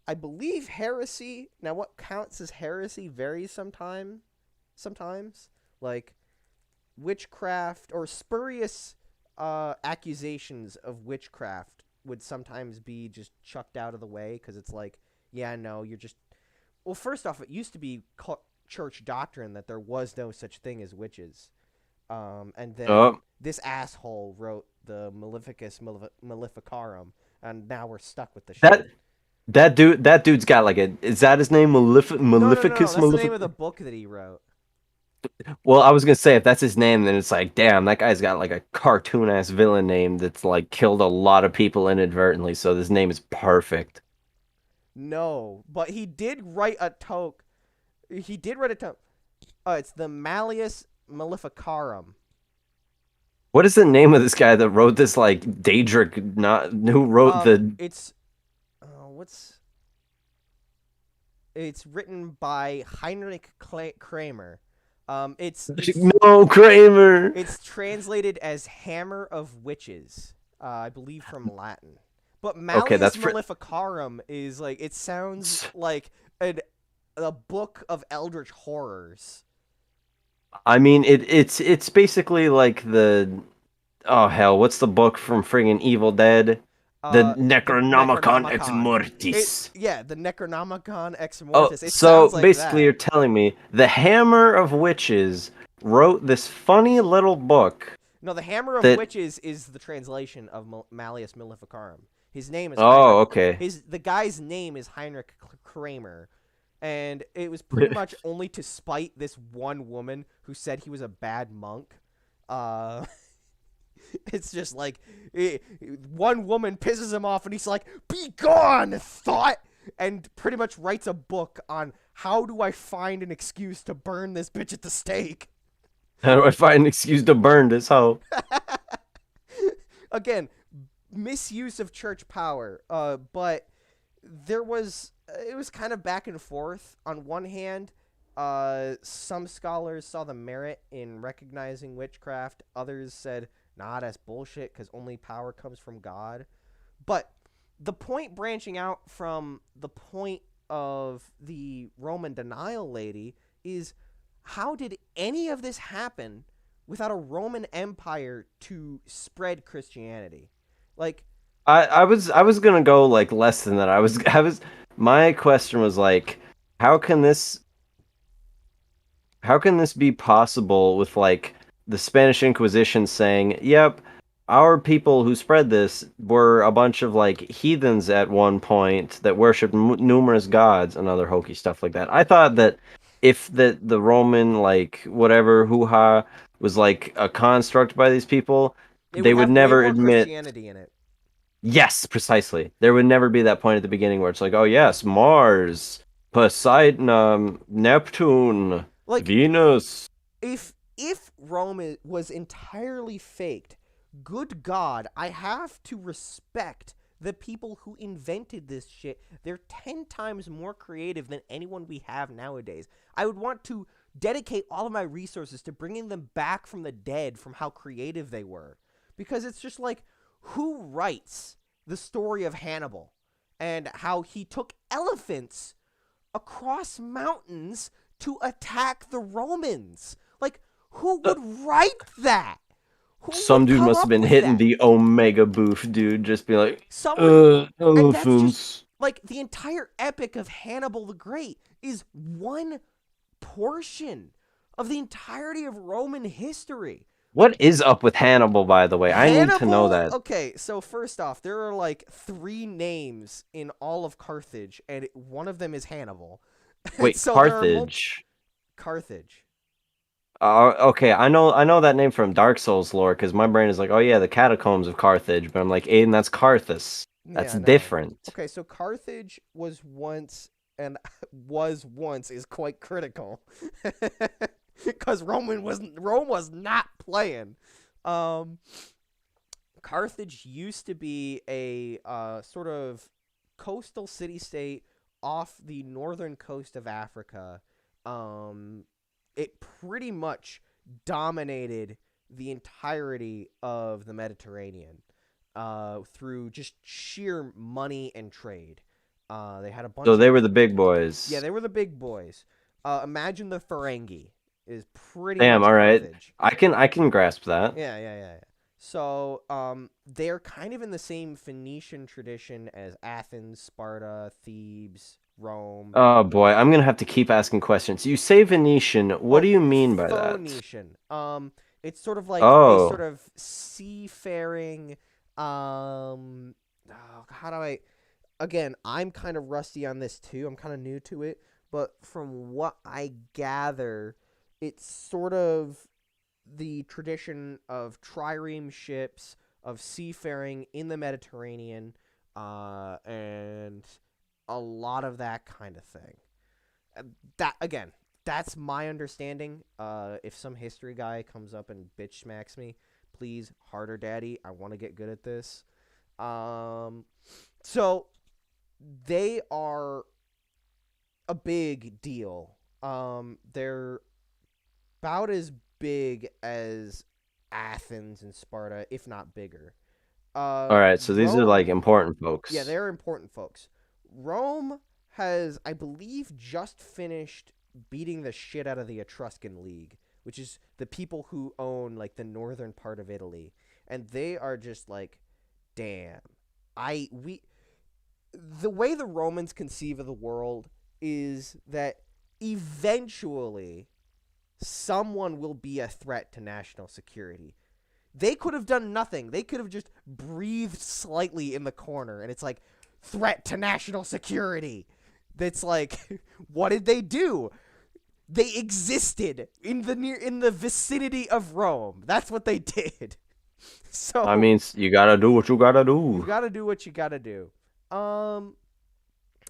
I believe heresy. Now, what counts as heresy varies sometimes. Like witchcraft or spurious accusations of witchcraft would sometimes be just chucked out of the way because it's like, yeah, no, you're just. Well, first off, it used to be church doctrine that there was no such thing as witches. And then Oh, this asshole wrote the Maleficarum, and now we're stuck with the that shit. that dude's got like a. Is that his name? No. Maleficus? That's the name of the book that he wrote. Well, I was gonna say if that's his name, then it's like, damn, that guy's got like a cartoon ass villain name that's like killed a lot of people inadvertently. So this name is perfect. No, but he did write a toke. He did write a toke. It's the Malleus Maleficarum. What is the name of this guy that wrote this like Daedric? Not who wrote the. It's what's it's written by Heinrich Kramer. No, Kramer. It's translated as Hammer of Witches. I believe from Latin. But Okay, Malleus that's for. Maleficarum is like, it sounds like a book of eldritch horrors. I mean, it's basically like the oh hell, what's the book from friggin' Evil Dead? The The Necronomicon Ex Necronomicon. Mortis. The Necronomicon Ex Oh, Mortis. It so sounds like basically, that. you're telling me the Hammer of Witches wrote this funny little book No, the Hammer of that. Witches is the translation of Malleus Maleficarum. His name is Oh, Heinrich. okay. The guy's name is Heinrich Kramer, and it was pretty much only to spite this one woman who said he was a bad monk. Uh, it's just like, one woman pisses him off, and he's like, "Be gone, thought," and pretty much writes a book on how do I find an excuse to burn this bitch at the stake. How do I find an excuse to burn this hoe? Again, misuse of church power. But there was it was kind of back and forth. On one hand, some scholars saw the merit in recognizing witchcraft. Others said, "Nah, that's bullshit because only power comes from God." But the point branching out from the point of the Roman denial lady is, how did any of this happen without a Roman Empire to spread Christianity? Like, I was gonna go like less than that. I was my question was like, how can this how can this be possible with like the Spanish Inquisition saying, "Yep, our people who spread this were a bunch of like heathens at one point that worshipped numerous gods and other hokey stuff like that." I thought that if the Roman like whatever hoo-ha was like a construct by these people, it would they would have way never more admit. Christianity in it. Yes, precisely. There would never be that point at the beginning where it's like, oh yes, Mars, Poseidon, Neptune, Like, Venus. if Rome was entirely faked, good God, I have to respect the people who invented this shit. They're 10 times more creative than anyone we have nowadays. I would want to dedicate all of my resources to bringing them back from the dead from how creative they were. Because it's just like, who writes the story of Hannibal and how he took elephants across mountains to attack the Romans? Like, who Uh, would write that? Who some would dude come must have up been with hitting that? the Omega booth, dude. Just be like, Someone, and that's just elephants. like the entire epic of Hannibal the Great is one portion of the entirety of Roman history. What is up with Hannibal, by the way? I need to know Hannibal, that. okay, so first off, there are like 3 names in all of Carthage, and one of them is Hannibal. Wait, So there are Carthage. Carthage. Okay, I know that name from Dark Souls lore because my brain is like, oh yeah, the catacombs of Carthage, but I'm like, Aiden, that's Carthus. That's Yeah, no. different. Okay, so Carthage was once, and was once is quite critical, because Rome was not playing. Um, Carthage used to be a sort of coastal city state off the northern coast of Africa. Um, it pretty much dominated the entirety of the Mediterranean through just sheer money and trade. They had a So bunch they of were the big yeah, boys. they were the big boys. Imagine the Ferengi is pretty Damn, much all right. Carthage. I can grasp that. Yeah. So, they're kind of in the same Phoenician tradition as Athens, Sparta, Thebes, Rome. Oh boy, I'm gonna have to keep asking questions. You say Venetian, what do Oh, you mean by that? Phoenician. It's sort of like a sort Oh, of seafaring. How do I? Again, I'm kind of rusty on this too. I'm kind of new to it, but from what I gather, it's sort of the tradition of trireme ships, of seafaring in the Mediterranean, and a lot of that kind of thing. That again, that's my understanding. If some history guy comes up and bitch smacks me, please harder, daddy. I want to get good at this. Um, so they are a big deal. They're about as big as Athens and Sparta, if not bigger. all right. So these are Rome, like important yeah, folks. they're important folks. Rome has, I believe, just finished beating the shit out of the Etruscan League, which is the people who own like the northern part of Italy, and they are just like, damn, I we the way the Romans conceive of the world is that eventually someone will be a threat to national security. They could have done nothing. They could have just breathed slightly in the corner, and it's like, threat to national security. That's like, what did they do? They existed in the vicinity of Rome. That's what they did. I So mean, you gotta do what you gotta you do. gotta do what you gotta do. Um,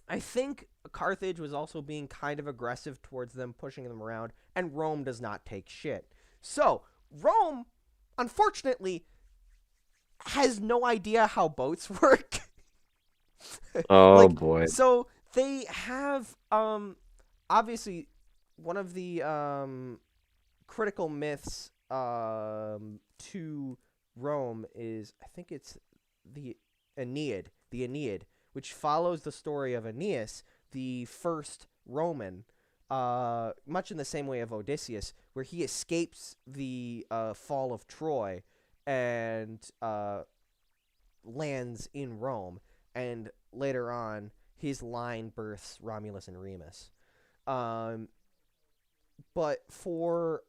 I think Carthage was also being kind of aggressive towards them, pushing them around, and Rome does not take shit. So Rome, unfortunately, has no idea how boats work. Oh Like, boy. so they have obviously one of the critical myths to Rome is, I think it's the the Aeneid, which follows the story of Aeneas, the first Roman, much in the same way of Odysseus, where he escapes the fall of Troy and lands in Rome, and later on his line births Romulus and Remus. Um, but for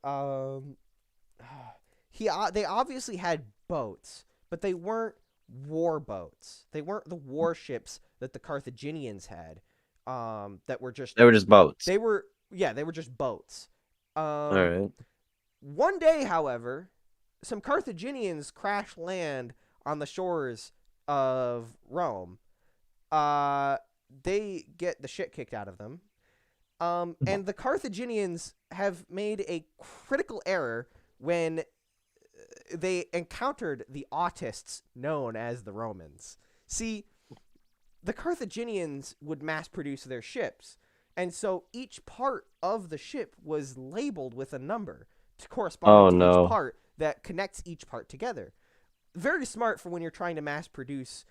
they obviously had boats, but they weren't war boats. They weren't the warships that the Carthaginians had. That were just They were just boats. they were yeah they were just boats. All Um, right. One day, however, some Carthaginians crash land on the shores of Rome. Uh, they get the shit kicked out of them. And the Carthaginians have made a critical error when they encountered the autists known as the Romans. See, the Carthaginians would mass produce their ships, and so each part of the ship was labeled with a number corresponding Oh to each no. part that connects each part together. Very smart for when you're trying to mass produce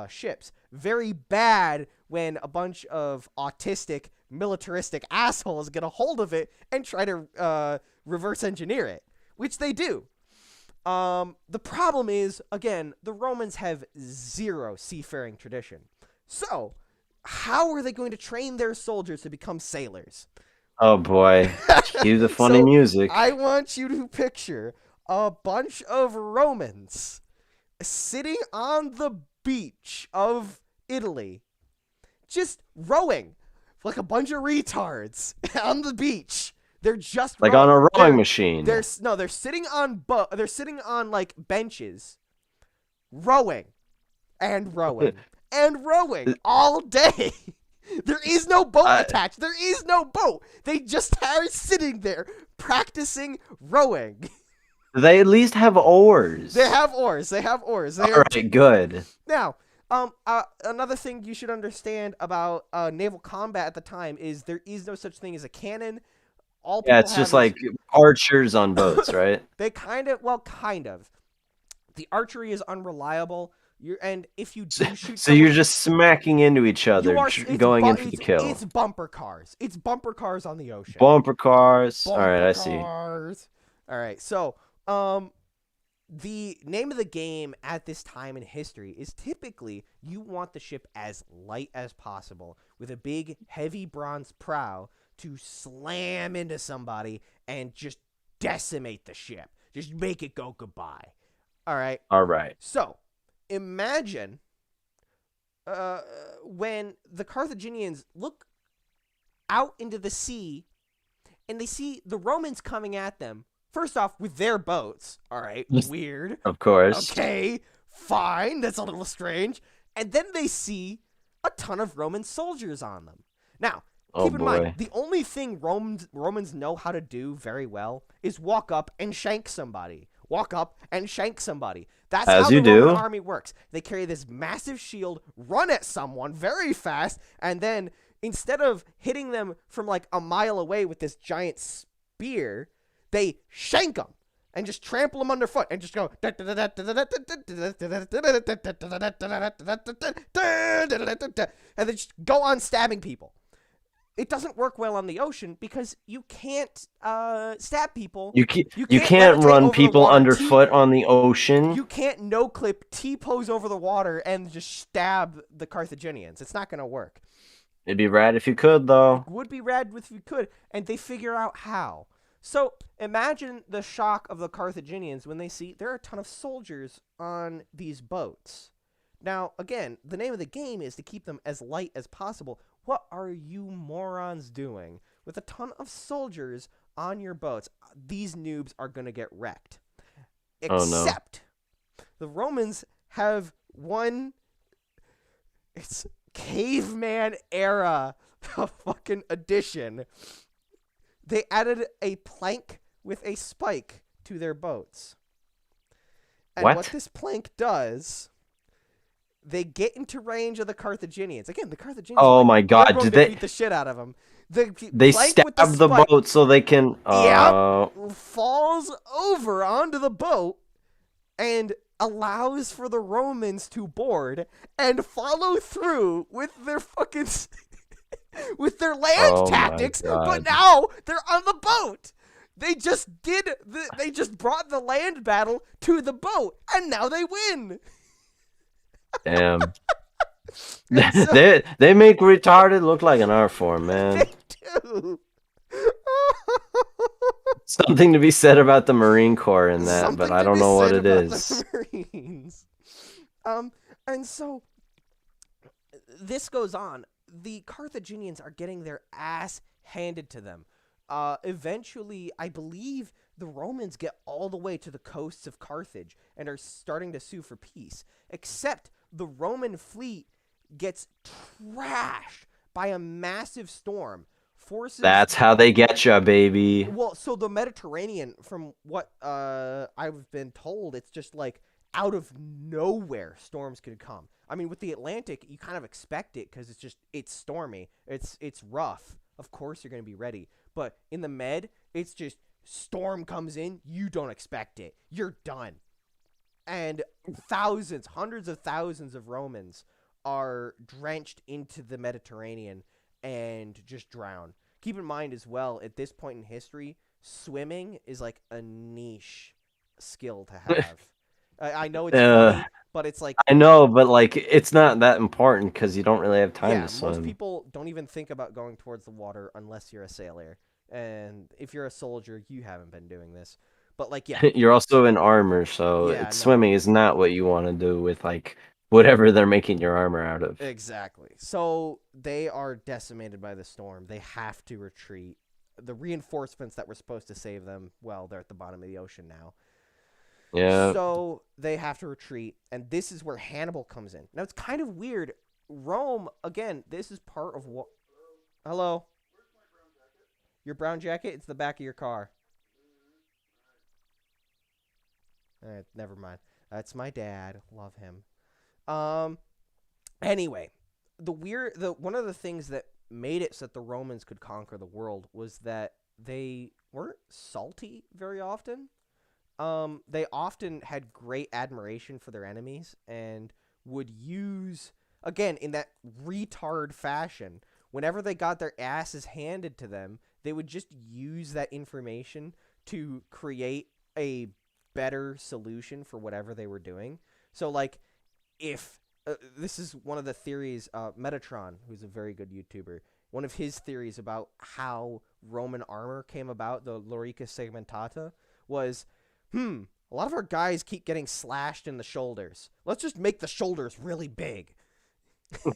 ships. Very bad when a bunch of autistic, militaristic assholes get a hold of it and try to reverse engineer it, which they do. The problem is, again, the Romans have zero seafaring tradition. So, how are they going to train their soldiers to become sailors? Oh boy. Cue the funny So, music. I want you to picture a bunch of Romans sitting on the beach of Italy, just rowing like a bunch of retards on the beach. They're just Like on rowing. a rowing machine. They're sitting on they're sitting on like benches, rowing and rowing and rowing all day. There is no boat Uh, attached. There is no boat. They just are sitting there practicing rowing. they at least have They oars. have oars. They have oars. They All are right, good. now. Another thing you should understand about naval combat at the time is there is no such thing as a cannon. All Yeah, people it's just have is like archers on boats, right? they kind of. The archery is unreliable. And if you So, do shoot so you're someone, just smacking into each you other, are going in for the it's kill. bumper cars. It's bumper cars on the ocean. Bumper cars. All right, Bumper I see. cars. All right. So, um the name of the game at this time in history is typically you want the ship as light as possible with a big heavy bronze prow to slam into somebody and just decimate the ship. Just make it go goodbye. All right. All right. So, imagine when the Carthaginians look out into the sea and they see the Romans coming at them. First off, with their boats. All right, weird. Of course. Okay, fine. That's a little strange. And then they see a ton of Roman soldiers on them. Now, Oh keep in mind, boy. the only thing Romans know how to do very well is walk up and shank somebody. Walk up and shank somebody. That's how As you the Roman do. army works. They carry this massive shield, run at someone very fast, and then instead of hitting them from like a mile away with this giant spear, they shank them and just trample them underfoot and just go and they just go on stabbing people. It doesn't work well on the ocean because you can't stab people. You you can't can't levitate run over the people water. underfoot on the ocean. You can't no clip T pose over the water and just stab the Carthaginians. It's not going to work. It'd be rad if you could, though. Would be rad if you could, and they figure out how. So imagine the shock of the Carthaginians when they see there are a ton of soldiers on these boats. Now, again, the name of the game is to keep them as light as possible. What are you morons doing with a ton of soldiers on your boats? These noobs are going to get wrecked. Oh no. Except the Romans have one. It's caveman era fucking addition. They added a plank with a spike to their boats. And what What? this plank does, they get into range of the Carthaginians. Again, the Carthaginians are Oh like, my we're God! going Did to beat the shit out of them. The they plank stab with the the spike, boat so they can? yep, falls over onto the boat and allows for the Romans to board and follow through with their fucking with their land Oh my tactics, but God! now they're on the boat. They just brought the land battle to the boat and now they win. Damn. And so They make retarded look like an art form, man. they do. Something to be said about the Marine Corps in that, but Something I to don't be know what said it about the is. Marines. Um, and so this goes on. The Carthaginians are getting their ass handed to them. Eventually, I believe the Romans get all the way to the coasts of Carthage and are starting to sue for peace. Except the Roman fleet gets trashed by a massive storm. Forces That's how they get you, baby. well, so the Mediterranean, from what I've been told, it's just like out of nowhere storms could come. I mean, with the Atlantic, you kind of expect it because it's stormy, it's rough. Of course, you're gonna be ready. But in the Med, it's just storm comes in, you don't expect it, you're done. And thousands, hundreds of thousands of Romans are drenched into the Mediterranean and just drown. Keep in mind as well, at this point in history, swimming is like a niche skill to have. I know it's Uh, funny, but it's like, I know, but like it's not that important because you don't really have time to yeah, most swim. people don't even think about going towards the water unless you're a sailor. And if you're a soldier, you haven't been doing this. But like, yeah, You're also in armor, so yeah, no, swimming is not what you want to do with like whatever they're making your armor out of. exactly. So they are decimated by the storm. They have to retreat. The reinforcements that were supposed to save them, well, they're at the bottom of the ocean now. Yeah. So they have to retreat, and this is where Hannibal comes in. Now it's kind of weird. Rome, again, this is part of what. Hello, your brown jacket. It's the back of your car. Never mind. That's my dad. Love him. Um. Anyway, the one of the things that made it so that the Romans could conquer the world was that they weren't salty very often. They often had great admiration for their enemies and would use, again, in that retard fashion, whenever they got their asses handed to them, they would just use that information to create a better solution for whatever they were doing. So, like, if this is one of the theories, Metatron, who's a very good YouTuber, one of his theories about how Roman armor came about, the Lorica segmentata, was a lot of our guys keep getting slashed in the shoulders. Let's just make the shoulders really big.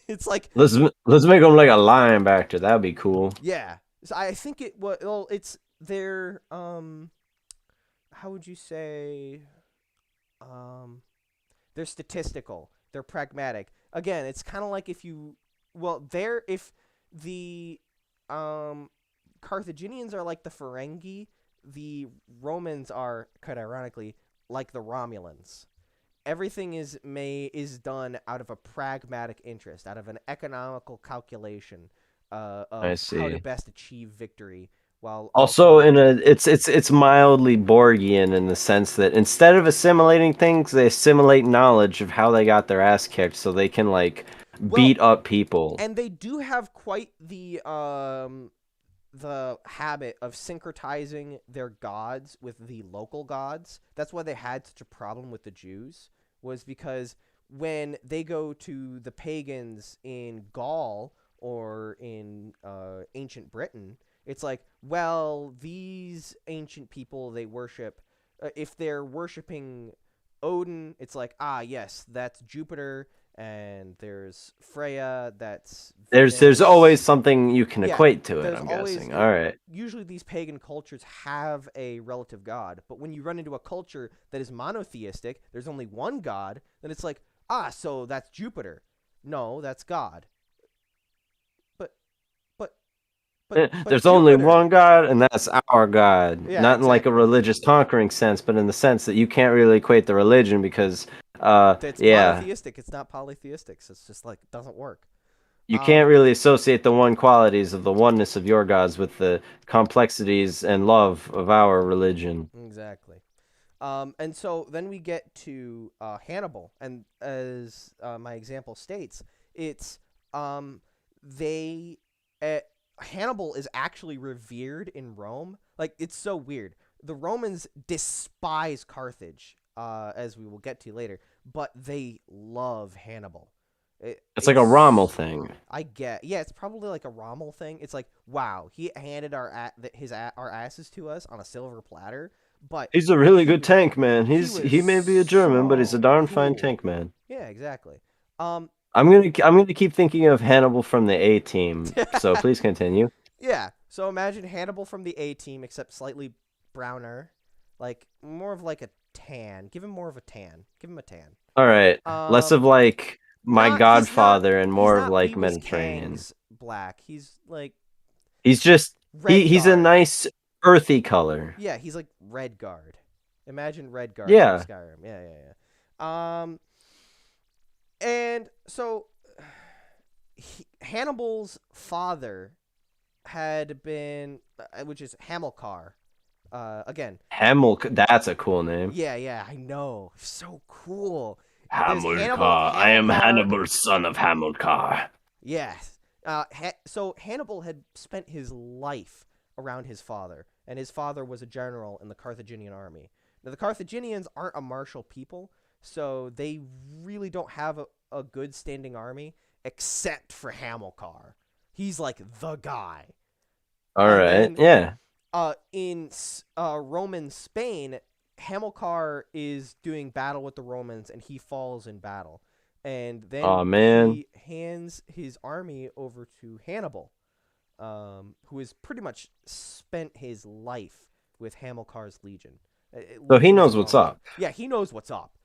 It's like, Let's make them like a linebacker. That'd be cool. yeah. So I think it was, well, it's their, how would you say, um, they're statistical. They're pragmatic. Again, it's kind of like if you, well, if the, Carthaginians are like the Ferengi, the Romans are, quite ironically, like the Romulans. Everything is done out of a pragmatic interest, out of an economical calculation I of how to see. best achieve victory, while Also, also, it's mildly Borgian in the sense that instead of assimilating things, they assimilate knowledge of how they got their ass kicked, so they can like well, beat up people. and they do have quite the habit of syncretizing their gods with the local gods. That's why they had such a problem with the Jews, was because when they go to the pagans in Gaul or in ancient Britain, it's like, well, these ancient people, they worship, if they're worshiping Odin, it's like, ah, yes, that's Jupiter, and there's Freya, that's There's Venus. always something you can Yeah, equate to it, there's I'm always guessing. All right. usually these pagan cultures have a relative god, but when you run into a culture that is monotheistic, there's only one god, then it's like, ah, so that's Jupiter. No, that's God. But but But There's only one Jupiter. God, and that's our God. Yeah, Not in like a exactly. religious conquering sense, but in the sense that you can't really equate the religion because, It's yeah, monotheistic. It's not polytheistic. So it's just like it doesn't work. you can't Um, really associate the one qualities of the oneness of your gods with the complexities and love of our religion. exactly. And so then we get to Hannibal, and as my example states, it's they uh, Hannibal is actually revered in Rome. Like it's so weird. The Romans despise Carthage, as we will get to later, but they love Hannibal. It's like a Rommel It's thing. I get yeah, it's probably like a Rommel thing. It's like wow, he handed our asses to us on a silver platter, but He's a really good tank man. he He was may be a German, but he's a so darn fine cool. tank man. Yeah, exactly. Um, I'm gonna keep thinking of Hannibal from the A Team. So please continue. yeah. So imagine Hannibal from the A team, except slightly browner, like more of like a tan. Give him more of a tan. Give him a tan. All right, less Um, of like my not he's not Godfather and he's more of not like Pee Wee's Mediterranean. Kang's black. He's like He's just red he's a guard. nice earthy color. Yeah, he's like red guard. Imagine red guard from Yeah. Skyrim. Yeah, yeah, yeah. And so Hannibal's father had been, which is Hamilcar. Again, That's a cool name. yeah, yeah, I know, so cool. There's Hamilcar. I am Hamilcar. Hannibal, son of Hamilcar. Yes. So Hannibal had spent his life around his father, and his father was a general in the Carthaginian army. Now the Carthaginians aren't a martial people, so they really don't have a good standing army except for Hamilcar. He's like the guy. All And right. then Yeah. in Roman Spain, Hamilcar is doing battle with the Romans, and he falls in battle. And then Oh man. he hands his army over to Hannibal, who has pretty much spent his life with Hamilcar's legion. So he Legion is the knows what's wrong word. up. Yeah, he knows what's up.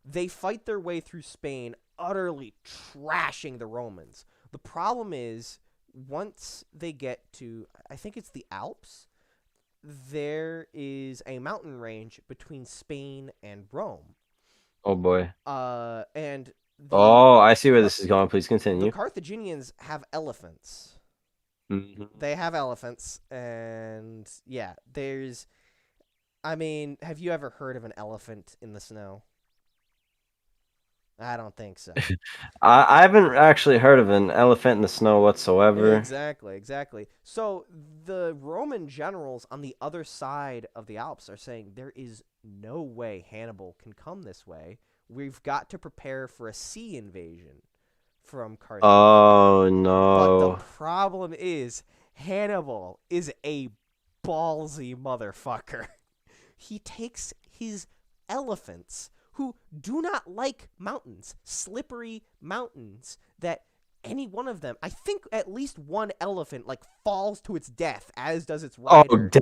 They fight their way through Spain, utterly trashing the Romans. The problem is, once they get to, I think it's the Alps, there is a mountain range between Spain and Rome. Oh boy. And Oh, I see where this is going. Please The continue. Carthaginians have elephants. Mhm. They have elephants, and yeah, there's. I mean, have you ever heard of an elephant in the snow? I don't think so. I haven't actually heard of an elephant in the snow whatsoever. Exactly, exactly. So the Roman generals on the other side of the Alps are saying there is no way Hannibal can come this way. We've got to prepare for a sea invasion from Carthage. Oh But the no. problem is Hannibal is a ballsy motherfucker. He takes his elephants who do not like mountains, slippery mountains that any one of them, I think at least one elephant like falls to its death as does its Oh, rider.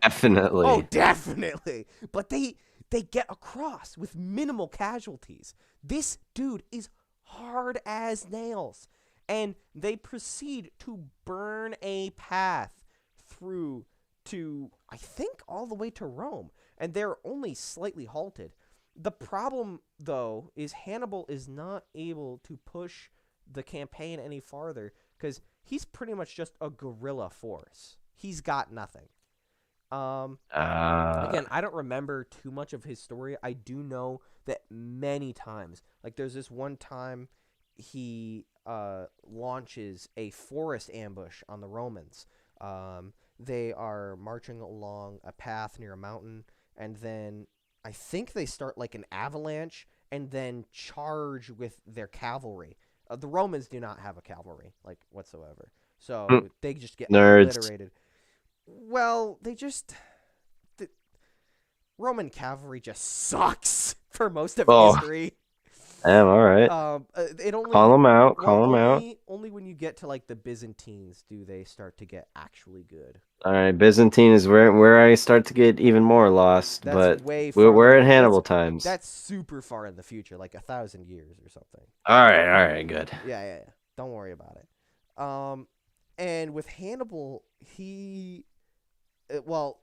Oh, definitely. definitely. But they get across with minimal casualties. This dude is hard as nails. And they proceed to burn a path through to, I think, all the way to Rome. And they're only slightly halted. The problem, though, is Hannibal is not able to push the campaign any farther because he's pretty much just a guerrilla force. He's got nothing. Um, Uh, Again, I don't remember too much of his story. I do know that many times, like there's this one time he launches a forest ambush on the Romans. They are marching along a path near a mountain, and then I think they start like an avalanche and then charge with their cavalry. The Romans do not have a cavalry like whatsoever, so they just get nerds. obliterated. Well, they just the Roman cavalry just sucks for most of Oh, history. damn, all right. It Call only him out. well Call him out. only when you get to like the Byzantines do they start to get actually good. All right, Byzantine is where I start to get even more lost, That's but way we're farther we're in in the Hannibal times. that's super far in the future, like 1,000 years or something. All right, good. Yeah, yeah, yeah. Don't worry about it. Um, And with Hannibal, well,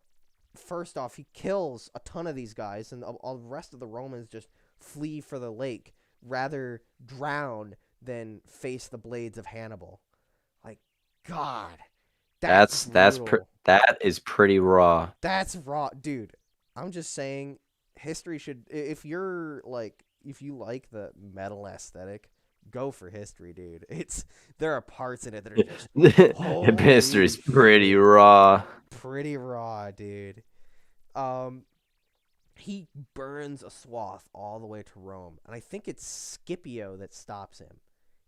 first off, he kills a ton of these guys, and all the rest of the Romans just flee for the lake, rather drown than face the blades of Hannibal. Like, God, that's brutal. That is pretty raw. That's raw, dude. I'm just saying, history should. If you like the metal aesthetic, go for history, dude. There are parts in it that are just History's holy pretty shit, raw. pretty raw, dude. Um, he burns a swath all the way to Rome, and I think it's Scipio that stops him,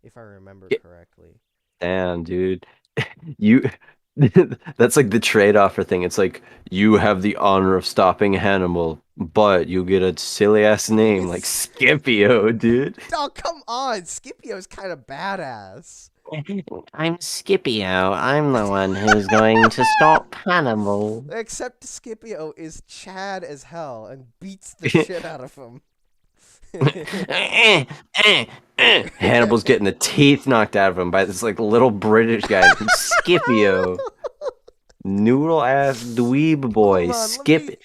if I remember correctly. Damn, dude. You that's like the trade-off for thing. It's like you have the honor of stopping Hannibal, but you get a silly ass name like It's Scipio, dude. oh come on, Scipio's kind of badass. I'm Scipio. I'm the one who's going to stop Hannibal. Except Scipio is Chad as hell and beats the shit out of him. Hannibal's getting the teeth knocked out of him by this like little British guy named Scipio. Noodle ass dweeb Hold boy. on, let me.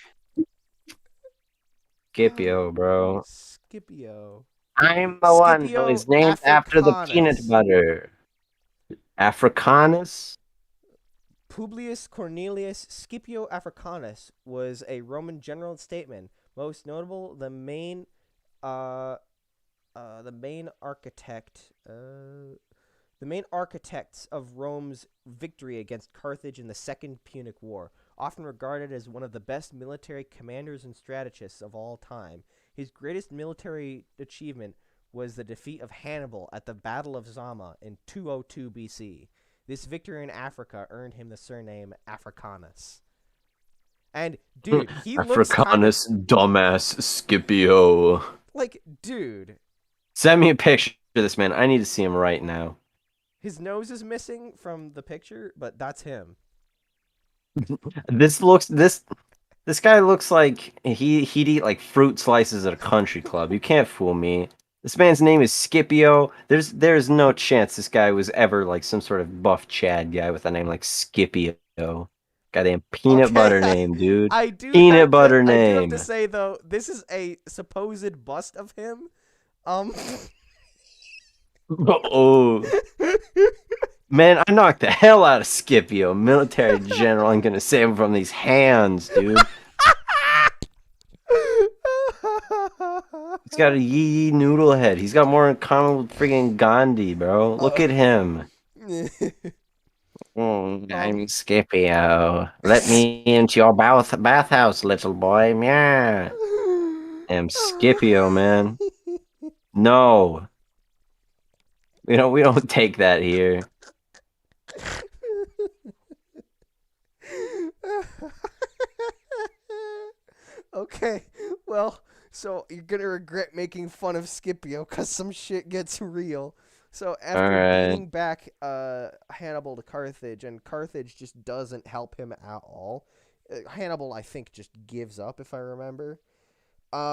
Scipio, bro. Scipio. I'm the one who Scipio is named after the peanut Africanus. butter. Africanus? Publius Cornelius Scipio Africanus was a Roman general and statesman. Most notable, uh, the main architect, the main architects of Rome's victory against Carthage in the Second Punic War, often regarded as one of the best military commanders and strategists of all time. His greatest military achievement was the defeat of Hannibal at the Battle of Zama in 202 BC. This victory in Africa earned him the surname Africanus. And dude, he looks kind of Africanus, dumbass Scipio. dude, Send me a picture of this man. I need to see him right now. his nose is missing from the picture, but that's him. This looks this guy looks like he'd eat like fruit slices at a country club. You can't fool me. This man's name is Scipio. There's no chance this guy was ever like some sort of buff Chad guy with a name like Scipio. Goddamn peanut Okay, butter name, dude. I do Peanut have to butter I do have to name. say though, this is a supposed bust of him. Um Oh man, I knocked the hell out of Scipio, military general. I'm gonna save him from these hands, dude. He's got a yee noodle head. He's got more in common with friggin' Gandhi, bro. Look uh, at him. um I'm Scipio. Let me into your bathhouse, little boy. Yeah. I'm Scipio, man. No. We don't take that here. Okay, well, so you're gonna regret making fun of Scipio because some shit gets real. So after Alright. beating back Hannibal to Carthage, and Carthage just doesn't help him at all. Hannibal, I think, just gives up, if I remember.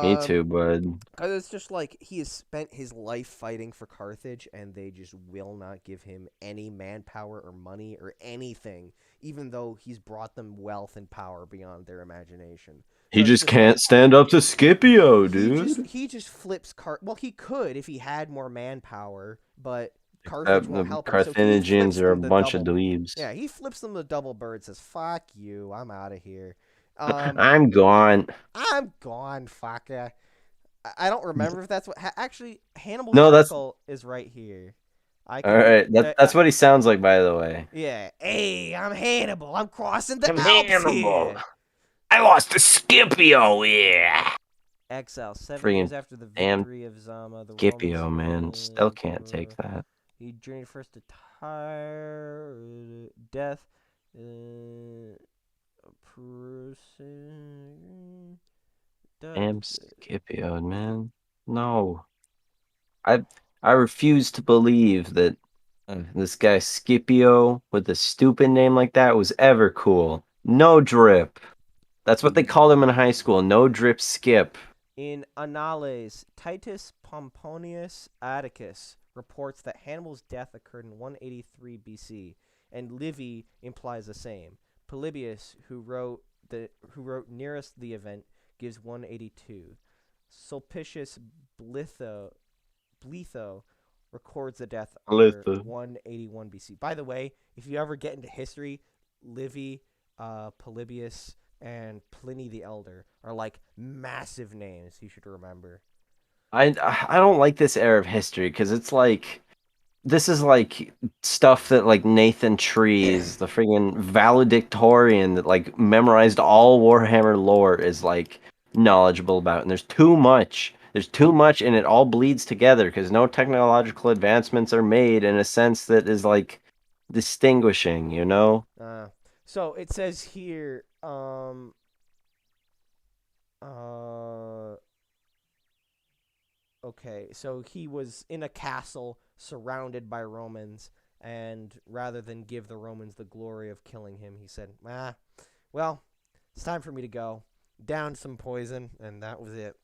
Me Um, too, bud. because it's just like he has spent his life fighting for Carthage, and they just will not give him any manpower or money or anything, even though he's brought them wealth and power beyond their imagination. He So it's just just like can't stand up to Scipio, dude. he just flips Well, he could if he had more manpower, but Carthage Except won't the help him. So he Carthaginians flips are a them the bunch of double. dweebs. Yeah, he flips them the double bird. Says "fuck you, I'm out of here." I'm gone. I'm gone, fucker. I don't remember if that's what. Actually, Hannibal's No, that's article is right here. I all can. right. That's what he sounds like, by the way. Yeah. Hey, I'm Hannibal. I'm crossing the I'm Alps Hannibal. here. I lost to Scipio, yeah. Exile. 7 years Freaking after the damn victory of Zama, the Romans. Scipio, man. Still can't take that. He journeyed first to Tyre, death, uh, death. Damn Scipio, man. No. I I refuse to believe that this guy Scipio with a stupid name like that was ever cool. No drip. That's what they called him in high school. No drip skip. In Annales, Titus Pomponius Atticus reports that Hannibal's death occurred in 183 BC, and Livy implies the same. Polybius, who wrote nearest the event, gives 182. Sulpicius Blitho Bletho records the death under Listen. 181 BC. By the way, if you ever get into history, Livy, Polybius, and Pliny the Elder are like massive names you should remember. I don't like this era of history because it's like this is like stuff that like Nathan Trees, the friggin' valedictorian that like memorized all Warhammer lore is like knowledgeable about. And there's too much. There's too much and it all bleeds together because no technological advancements are made in a sense that is like distinguishing, you know? Uh, so it says here, uh, okay, so he was in a castle surrounded by Romans, and rather than give the Romans the glory of killing him, he said, well, it's time for me to go. Downed some poison, and that was it.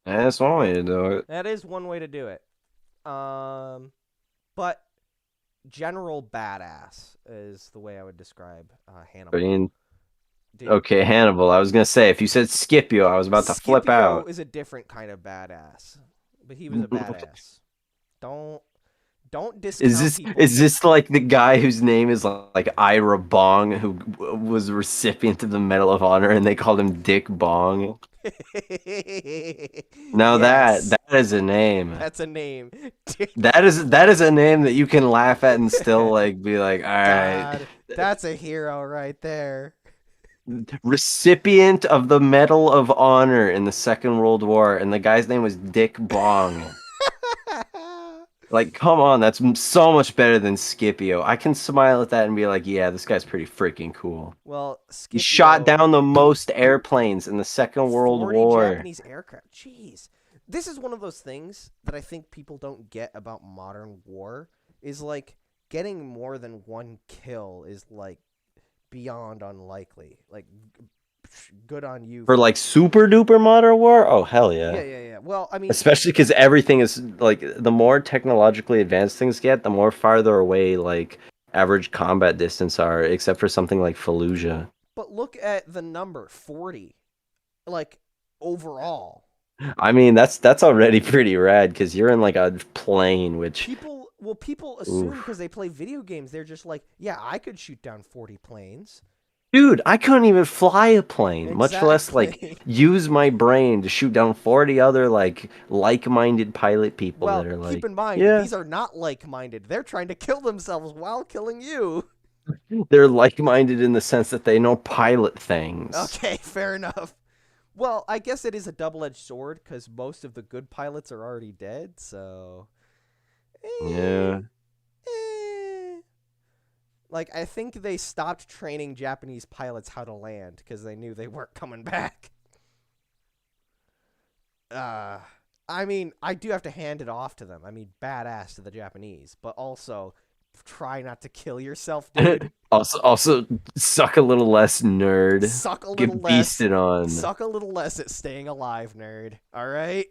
That's one way to do it. That is one way to do it. But general badass is the way I would describe I Hannibal. mean, Dude, okay, Hannibal. I was gonna say if you said Scipio, I was about to flip Scipio out. is a different kind of badass, but he was a badass. Don't don't discount people. Is this like the guy whose name is like Ira Bong, who was a recipient of the Medal of Honor, and they called him Dick Bong? Now Yes, that is a name. that's a name. Dick That is a Bong. name that you can laugh at and still like be like, all right. God, that's a hero right there. Recipient of the Medal of Honor in the Second World War, and the guy's name was Dick Bong. Like, come on, that's so much better than Scipio. I can smile at that and be like, yeah, this guy's pretty freaking cool. Well, He shot Scipio, down the most airplanes in the Second World 40 War. Japanese aircraft. Jeez. This is one of those things that I think people don't get about modern war is like getting more than one kill is like beyond unlikely. Like good on you For for like super duper modern war? Oh, hell Yeah, yeah. yeah, yeah. Well, I mean, Especially because everything is like the more technologically advanced things get, the more farther away like average combat distance are, except for something like Fallujah. but look at the number 40 like overall. I mean, that's already pretty rad because you're in like a plane, which, People assume because oof. they play video games, they're just like, yeah, I could shoot down 40 planes. Dude, I couldn't even fly a plane, much less like Exactly. use my brain to shoot down 40 other like-minded pilot people that Well, are keep like, in mind, yeah, these are not like-minded. They're trying to kill themselves while killing you. they're like-minded in the sense that they know pilot things. Okay, fair enough. Well, I guess it is a double-edged sword because most of the good pilots are already dead, so eh, Yeah. eh. Like, I think they stopped training Japanese pilots how to land because they knew they weren't coming back. Uh, I mean, I do have to hand it off to them. I mean, badass to the Japanese, but also try not to kill yourself, dude. Also suck a little less, nerd. Suck a little Get less. beasted on. Suck a little less at staying alive, nerd. All right?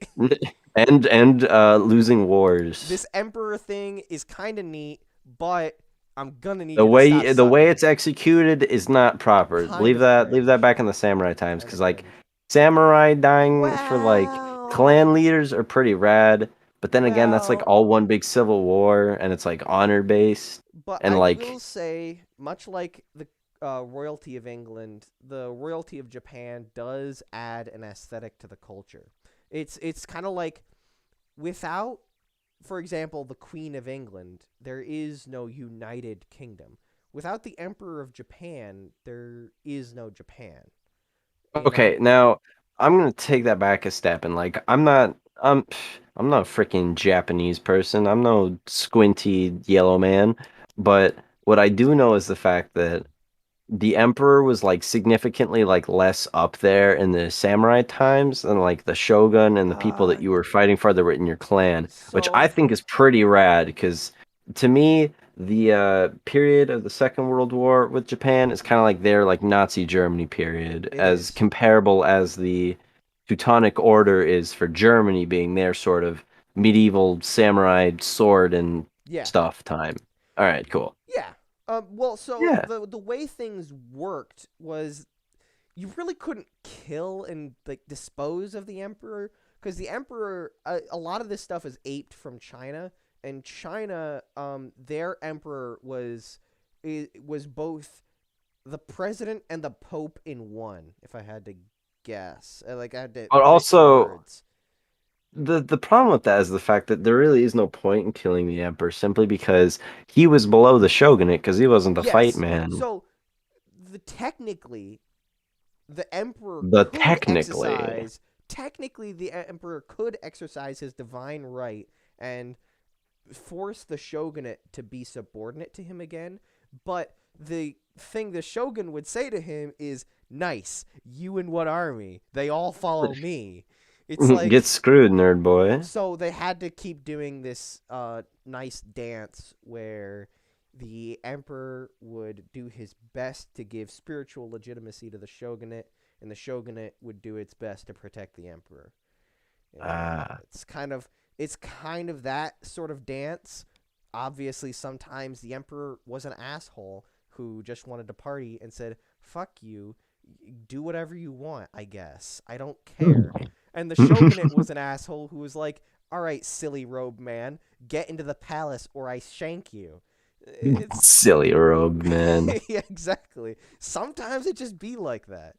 And losing wars. This emperor thing is kind of neat, but I'm gonna need The you to stop way the way sucking. it's executed is not proper. Kind Leave of that cringe. back in the samurai times Kind because of like cringe. samurai dying for like Well, clan leaders are pretty rad. But then again, that's like well, all one big civil war and it's like honor based but and I will like say, much like the royalty of England, the royalty of Japan does add an aesthetic to the culture. It's kind of like without, for example, the Queen of England, there is no united kingdom. Without the Emperor of Japan, there is no Japan. You okay, know? now I'm gonna take that back a step and like I'm not a freaking Japanese person. I'm no squinty yellow man. But what I do know is the fact that the emperor was like significantly like less up there in the samurai times than like the shogun and the people Uh, that you were fighting for that were in your clan, which I so think is pretty rad because to me the period of the Second World War with Japan is kind of like their like Nazi Germany period, it as is. comparable as the Teutonic Order is for Germany being their sort of medieval samurai sword and Yeah. stuff time. All right, cool. Yeah. Well, so Yeah. the way things worked was you really couldn't kill and like dispose of the emperor because the emperor a lot of this stuff is aped from China, and China their emperor was both the president and the pope in one, if I had to guess. Like I had to But put it in also, words. the problem with that is the fact that there really is no point in killing the emperor simply because he was below the shogunate because he wasn't the fight Yes. man. So the technically the emperor But could technically, exercise technically the emperor could exercise his divine right and force the shogunate to be subordinate to him again, but the thing the shogun would say to him is, "Nice, you and what army? They all follow me." It's get like, screwed, nerd boy. so they had to keep doing this nice dance where the emperor would do his best to give spiritual legitimacy to the shogunate, and the shogunate would do its best to protect the emperor. Ah, It's kind of that sort of dance. Obviously, sometimes the emperor was an asshole who just wanted to party and said, "Fuck you, do whatever you want. I guess I don't care." And the shogunate was an asshole who was like, "All right, silly robe man, get into the palace or I shank you." It's silly robe, man. yeah, exactly. Sometimes it just be like that.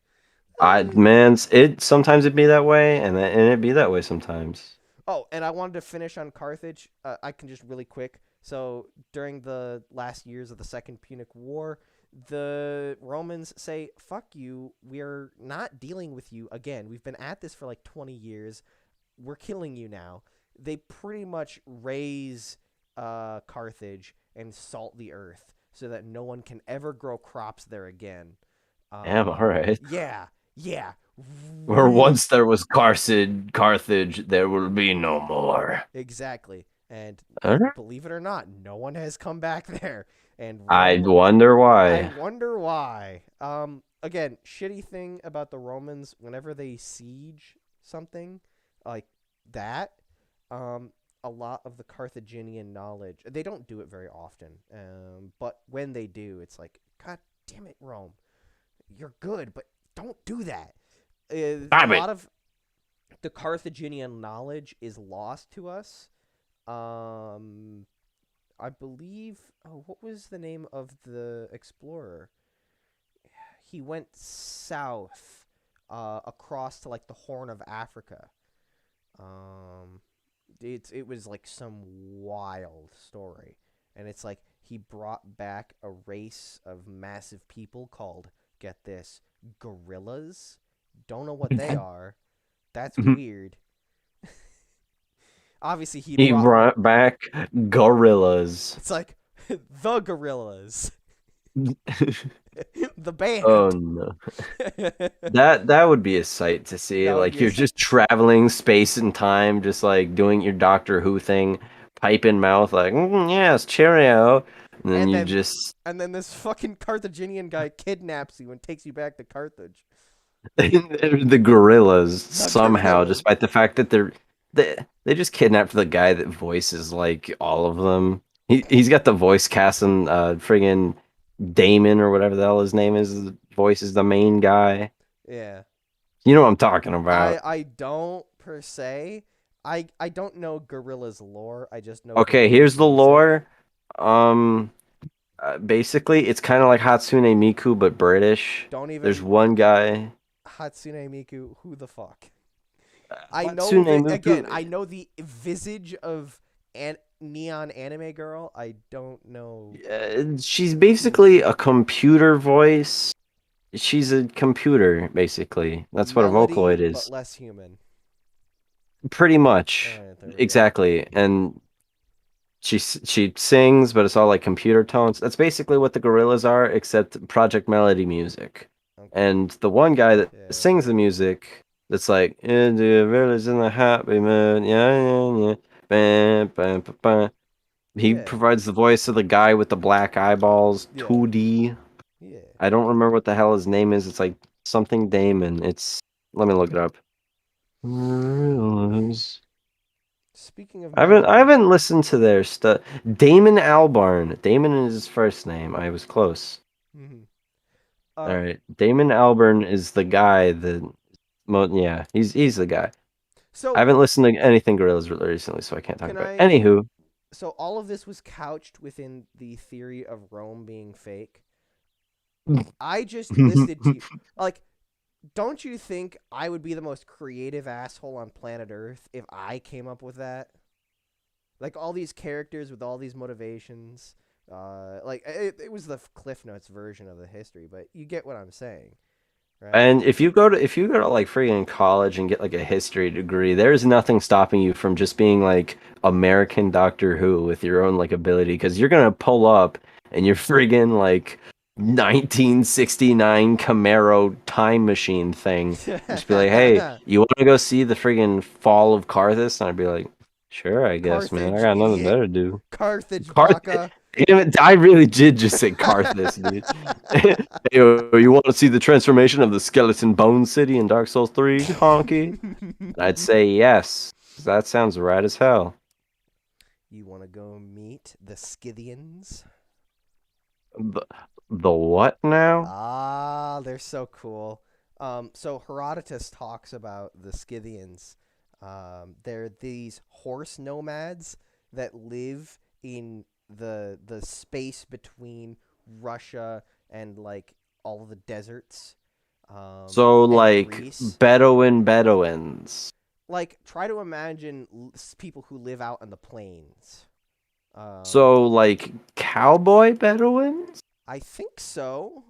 I Eh, man, it sometimes it be that way, and it be that way sometimes. Oh, and I wanted to finish on Carthage. I can just really quick. So during the last years of the Second Punic War, the Romans say, "Fuck you. We're not dealing with you again. We've been at this for like 20 years. We're killing you now." They pretty much raise Carthage and salt the earth so that no one can ever grow crops there again. Damn, all right. Yeah, yeah, Where real once there was Carthage, there will be no more. exactly. And All right. believe it or not, no one has come back there. And I Rome, wonder I why. wonder why. Again, shitty thing about the Romans, whenever they siege something like that, um, a lot of the Carthaginian knowledge, they don't do it very often. But when they do, it's like, God damn it, Rome, you're good, but don't do that. A Damn it. lot of the Carthaginian knowledge is lost to us. Um, I believe. Oh, what was the name of the explorer? He went south, across to like the Horn of Africa. Um, it was like some wild story, and it's like he brought back a race of massive people called, get this, gorillas. Don't know what they are. That's weird. Obviously, he He brought. brought back gorillas. It's like the gorillas, the Oh band. no. That That would be a sight to see. would Like be a you're sight just to see. traveling space and time, just like doing your Doctor Who thing, pipe in mouth, like yes, cheerio. And then And you then just and then this fucking Carthaginian guy kidnaps you and takes you back to Carthage. the gorillas The somehow, gorillas. despite the fact that they just kidnapped the guy that voices like all of them. He's got the voice cast and friggin' Damon or whatever the hell his name is. Voices the main guy. Yeah. You know what I'm talking about. I don't per se. I don't know gorillas lore. I just know Okay, gorillas here's the music. lore. Um, Basically, it's kind of like Hatsune Miku, but British. Don't There's even one guy, Hatsune Miku. Who the fuck? I know Hatsune the Miku. again. I know the visage of neon anime girl. I don't know She's who. basically a computer voice. She's a computer, basically. That's what a Vocaloid Melody, but is. less human. Pretty All much. right, there we go. Exactly. And she sings, but it's all like computer tones. That's basically what the Gorillas are, except Project Melody music. Okay. And the one guy that sings the Okay. music, that's like, "In the village in a happy mood, yeah, yeah, yeah, bam, bam, bam, bam." He Yeah. provides the voice of the guy with the black eyeballs, Yeah. 2D. Yeah. I don't remember what the hell his name is. It's like something Damon. Let me look it up. Gorillas. Speaking of I memory, haven't listened to their stuff. Damon Albarn. Damon is his first name. I was close. mhm. All um, right. Damon Albarn is the guy yeah, he's the guy. I so haven't listened to anything Gorillaz recently, so I can't talk can about it. I? Anywho, So all of this was couched within the theory of Rome being fake. I just listed to you, like, don't you think I would be the most creative asshole on planet Earth if I came up with that? Like all these characters with all these motivations. Like it was the Cliff Notes version of the history, but you get what I'm saying, right? and if you go to like freaking college and get like a history degree, there's nothing stopping you from just being like American Doctor Who with your own like ability because you're gonna pull up and you're friggin' like 1969 Camaro time machine thing and just be like, hey, you want to go see the friggin' fall of Carthage? And I'd be like, sure, I guess, man. I Carthage, got nothing idiot. better to do. Carthage, Carth baka. Damn it, I really did just say Carthage, dude. Yo, you want to see the transformation of the skeleton bone city in Dark Souls 3, honky? And I'd say yes, 'cause that sounds right as hell. You want to go meet the Scythians? The, the what now? Ah, they're so cool. So Herodotus talks about the Scythians. They're these horse nomads that live in the space between Russia and like all the deserts, So, and like, Greece. Bedouins. Like, try to imagine people who live out in the plains. So, like, cowboy Bedouins? I think so.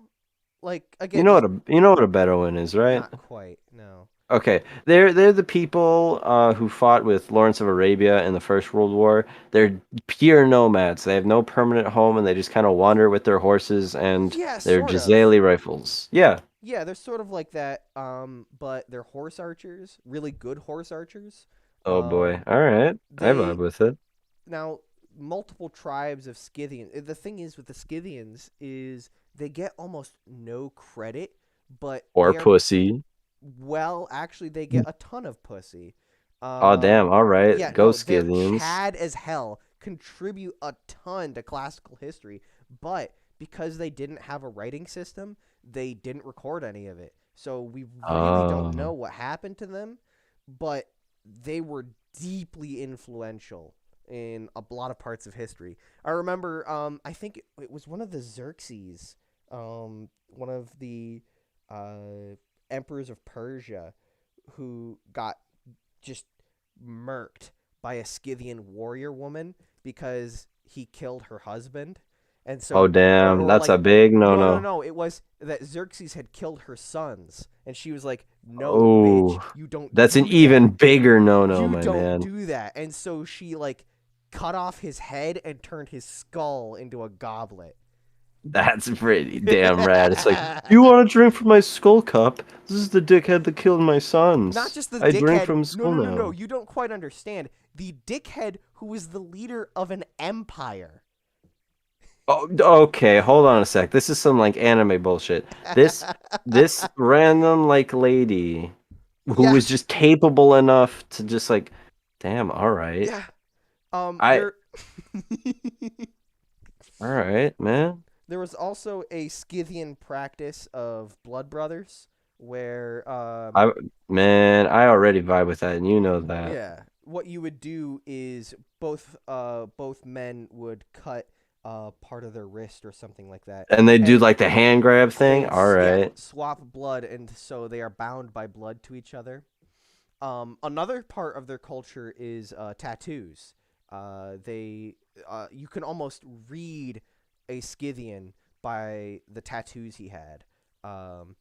Like You again, know just what a Bedouin is, right? not quite. No. Okay, they're the people who fought with Lawrence of Arabia in the First World War. They're pure nomads. They have no permanent home, and they just kind of wander with their horses and Yeah, their sort of. Gisele rifles. Yeah. Yeah, they're sort of like that. But they're horse archers, really good horse archers. Oh boy. Um, All right. I vibe they with it. now multiple tribes of Scythians. The thing is with the Scythians is they get almost no credit, but Or they are pussy. well. Actually, they get a ton of pussy. Oh damn. All right. Yeah, Go no, they're Scythians. Chad as hell. Contribute a ton to classical history, but because they didn't have a writing system, they didn't record any of it. So we really don't know Oh. what happened to them, but they were deeply influential in a lot of parts of history. I remember, I think it was one of the Xerxes, one of the emperors of Persia, who got just murked by a Scythian warrior woman because he killed her husband. And Oh so, damn. or That's a like, big no, no, no-no. no. It was that Xerxes had killed her sons. And she was like, no, bitch, Oh. you don't That's an do that. even bigger no-no, You my don't man. do that. And so she, like, cut off his head and turned his skull into a goblet. That's pretty damn rad. It's like, you want to drink from my skull cup? This is the dickhead that killed my Not sons. just the I drink dickhead. from No, skull no, no, no. now. You don't quite understand. The dickhead who was the leader of an empire. Oh, okay, hold on a sec. This is some like anime bullshit. This random like lady who Yeah, was just capable enough to just like, damn, all right. yeah. I There, all right, man. there was also a Scythian practice of blood brothers, where, I man, I already vibe with that, and you know that. yeah, what you would do is both men would cut part of their wrist or something like that, And they do and like the hand grab thing. All yeah, right. swap blood, and so they are bound by blood to each other. Another part of their culture is tattoos. They You can almost read a Scythian by the tattoos he had. Um,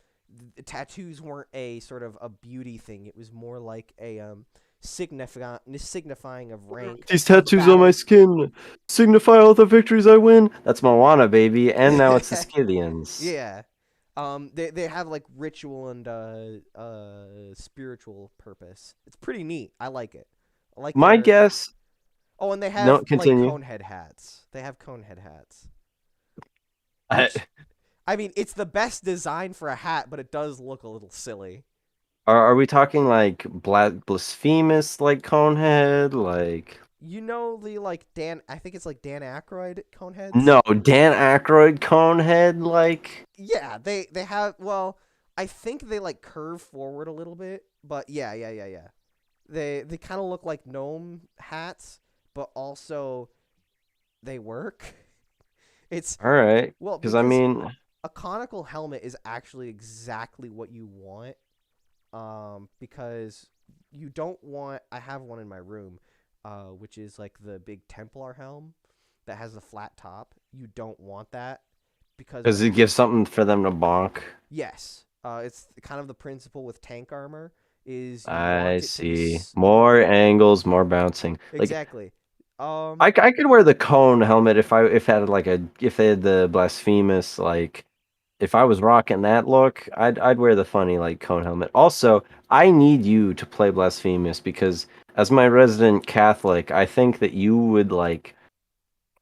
the tattoos weren't a sort of a beauty thing. It was more like a signifying of rank, These of tattoos on my battle. skin signify all the victories I win. That's Moana, baby. And now it's the Scythians. Yeah. They have like ritual and spiritual purpose. It's pretty neat. I like it. I like My their guess. Oh, and they No, have like continue. cone head hats. They have cone head hats, I, which I mean, it's the best design for a hat, but it does look a little silly. Are we talking like blasphemous like Conehead? Like You know the like Dan? I think it's like Dan Aykroyd Coneheads. no, Dan Aykroyd Conehead like Yeah, they have. Well, I think they like curve forward a little bit, but yeah. They kind of look like gnome hats, but also they work. It's all right. well Because I because mean, a conical helmet is actually exactly what you want. Because you don't want. I have one in my room, which is like the big Templar helm that has the flat top. You don't want that because does when it give something for them to bonk? yes, it's kind of the principle with tank armor is you I want it to be see. More you angles, more bouncing. Like exactly. Um, I could wear the cone helmet if I had like a if they had the blasphemous like if I was rocking that look, I'd wear the funny like cone helmet. Also, I need you to play blasphemous because as my resident Catholic, I think that you would like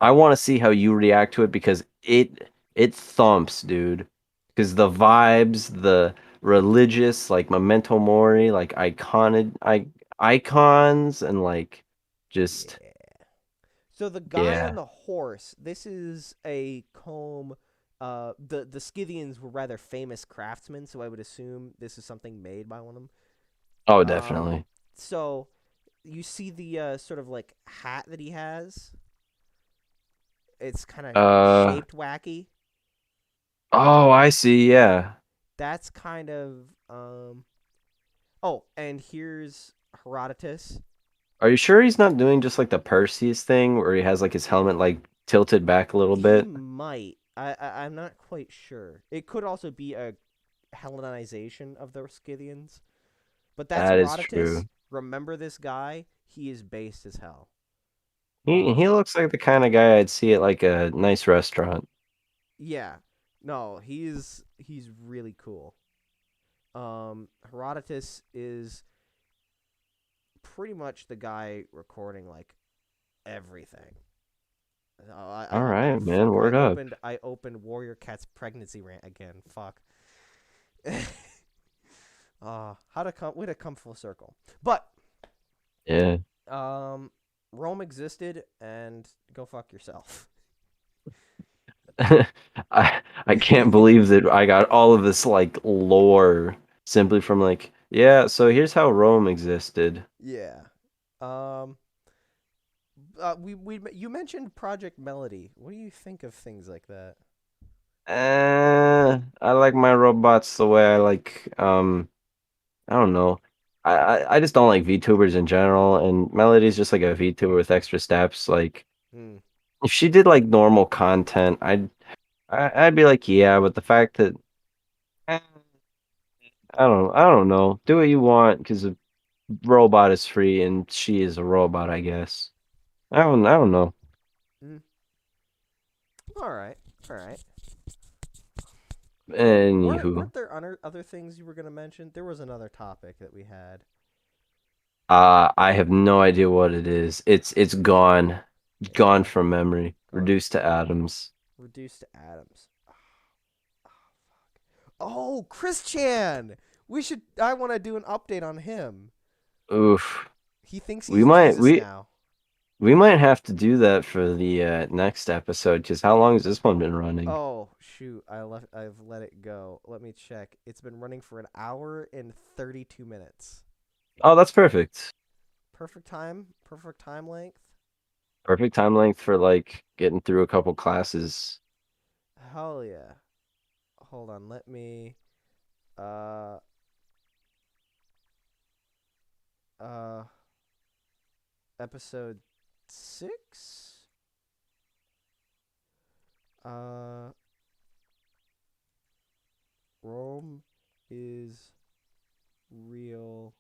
I want to see how you react to it because it thumps, dude. Because the vibes, the religious like memento mori, like icons and like just yeah. So the guy on yeah. the horse, this is a comb. The Scythians were rather famous craftsmen, so I would assume this is something made by one of them. Oh, Um, definitely. so you see the sort of like hat that he has. It's kind of Uh shaped wacky. oh, I see. Yeah. That's kind of Oh, and here's Herodotus. Are you sure he's not doing just like the Perseus thing where he has like his helmet like tilted back a little He bit? might. I'm not quite sure. It could also be a Hellenization of the Scythians, but that's That is Herodotus. true. Remember this guy? He is based as hell. He looks like the kind of guy I'd see at like a nice restaurant. Yeah. No, he's really cool. Herodotus is pretty much the guy recording like everything. All right, man, fuck. word up. I opened Warrior Cat's pregnancy rant again. Fuck. How to come way to come full circle. But Yeah. um, Rome existed, and go fuck yourself. I can't believe that I got all of this like lore simply from like yeah, so here's how Rome existed. Yeah. Um. We you mentioned Project Melody. What do you think of things like that? I like my robots the way I like I don't know. I just don't like VTubers in general, and Melody's just like a VTuber with extra steps. Like Hmm. if she did like normal content, I'd be like, yeah, but the fact that eh, I don't know. Do what you want because a robot is free and she is a robot, I guess. I don't know. Mm. All right. All right. Anywho, Weren't there other things you were gonna mention? There was another topic that we had. I have no idea what it is. It's gone, gone Yeah. from memory, Gone reduced to atoms. reduced to atoms. Oh, Chris Chan. We should. I want to do an update on him. Oof. He thinks We he's might Jesus we now. we might have to do that for the next episode because how long has this one been running? Oh shoot! I've let it go. Let me check. It's been running for an hour and 32 minutes. Oh, that's perfect. Perfect time. Perfect time length. Perfect time length for like getting through a couple classes. Hell yeah. Hold on. Let me. Uh. Uh. Episode 6. Uh. Rome is real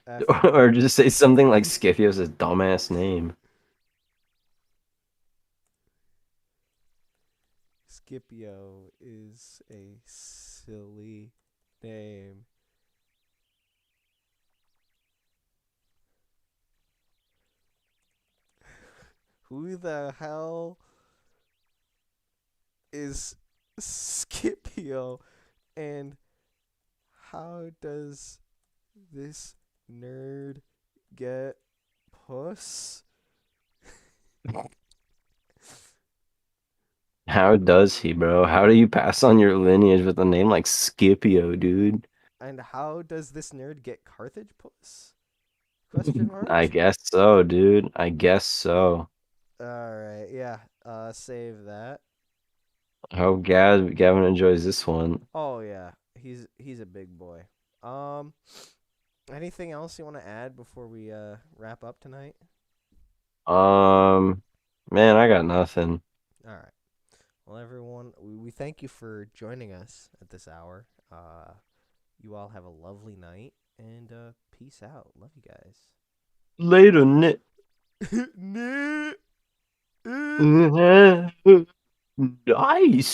effing. Or just say something like Scipio's a dumbass name. Scipio is a silly name. Who the hell is Scipio? And How does this nerd get puss? How does he, bro? How do you pass on your lineage with a name like Scipio, dude? And how does this nerd get Carthage puss? Question I mark? guess so, dude. I guess so. Alright, yeah. Save that. I hope Gavin enjoys this one. Oh yeah. He's a big boy. Um anything else you want to add before we wrap up tonight? Um, man, I got nothing. Alright. Well everyone, we thank you for joining us at this hour. You all have a lovely night and peace out. Love you guys. Later, Nick. Nah. Nice.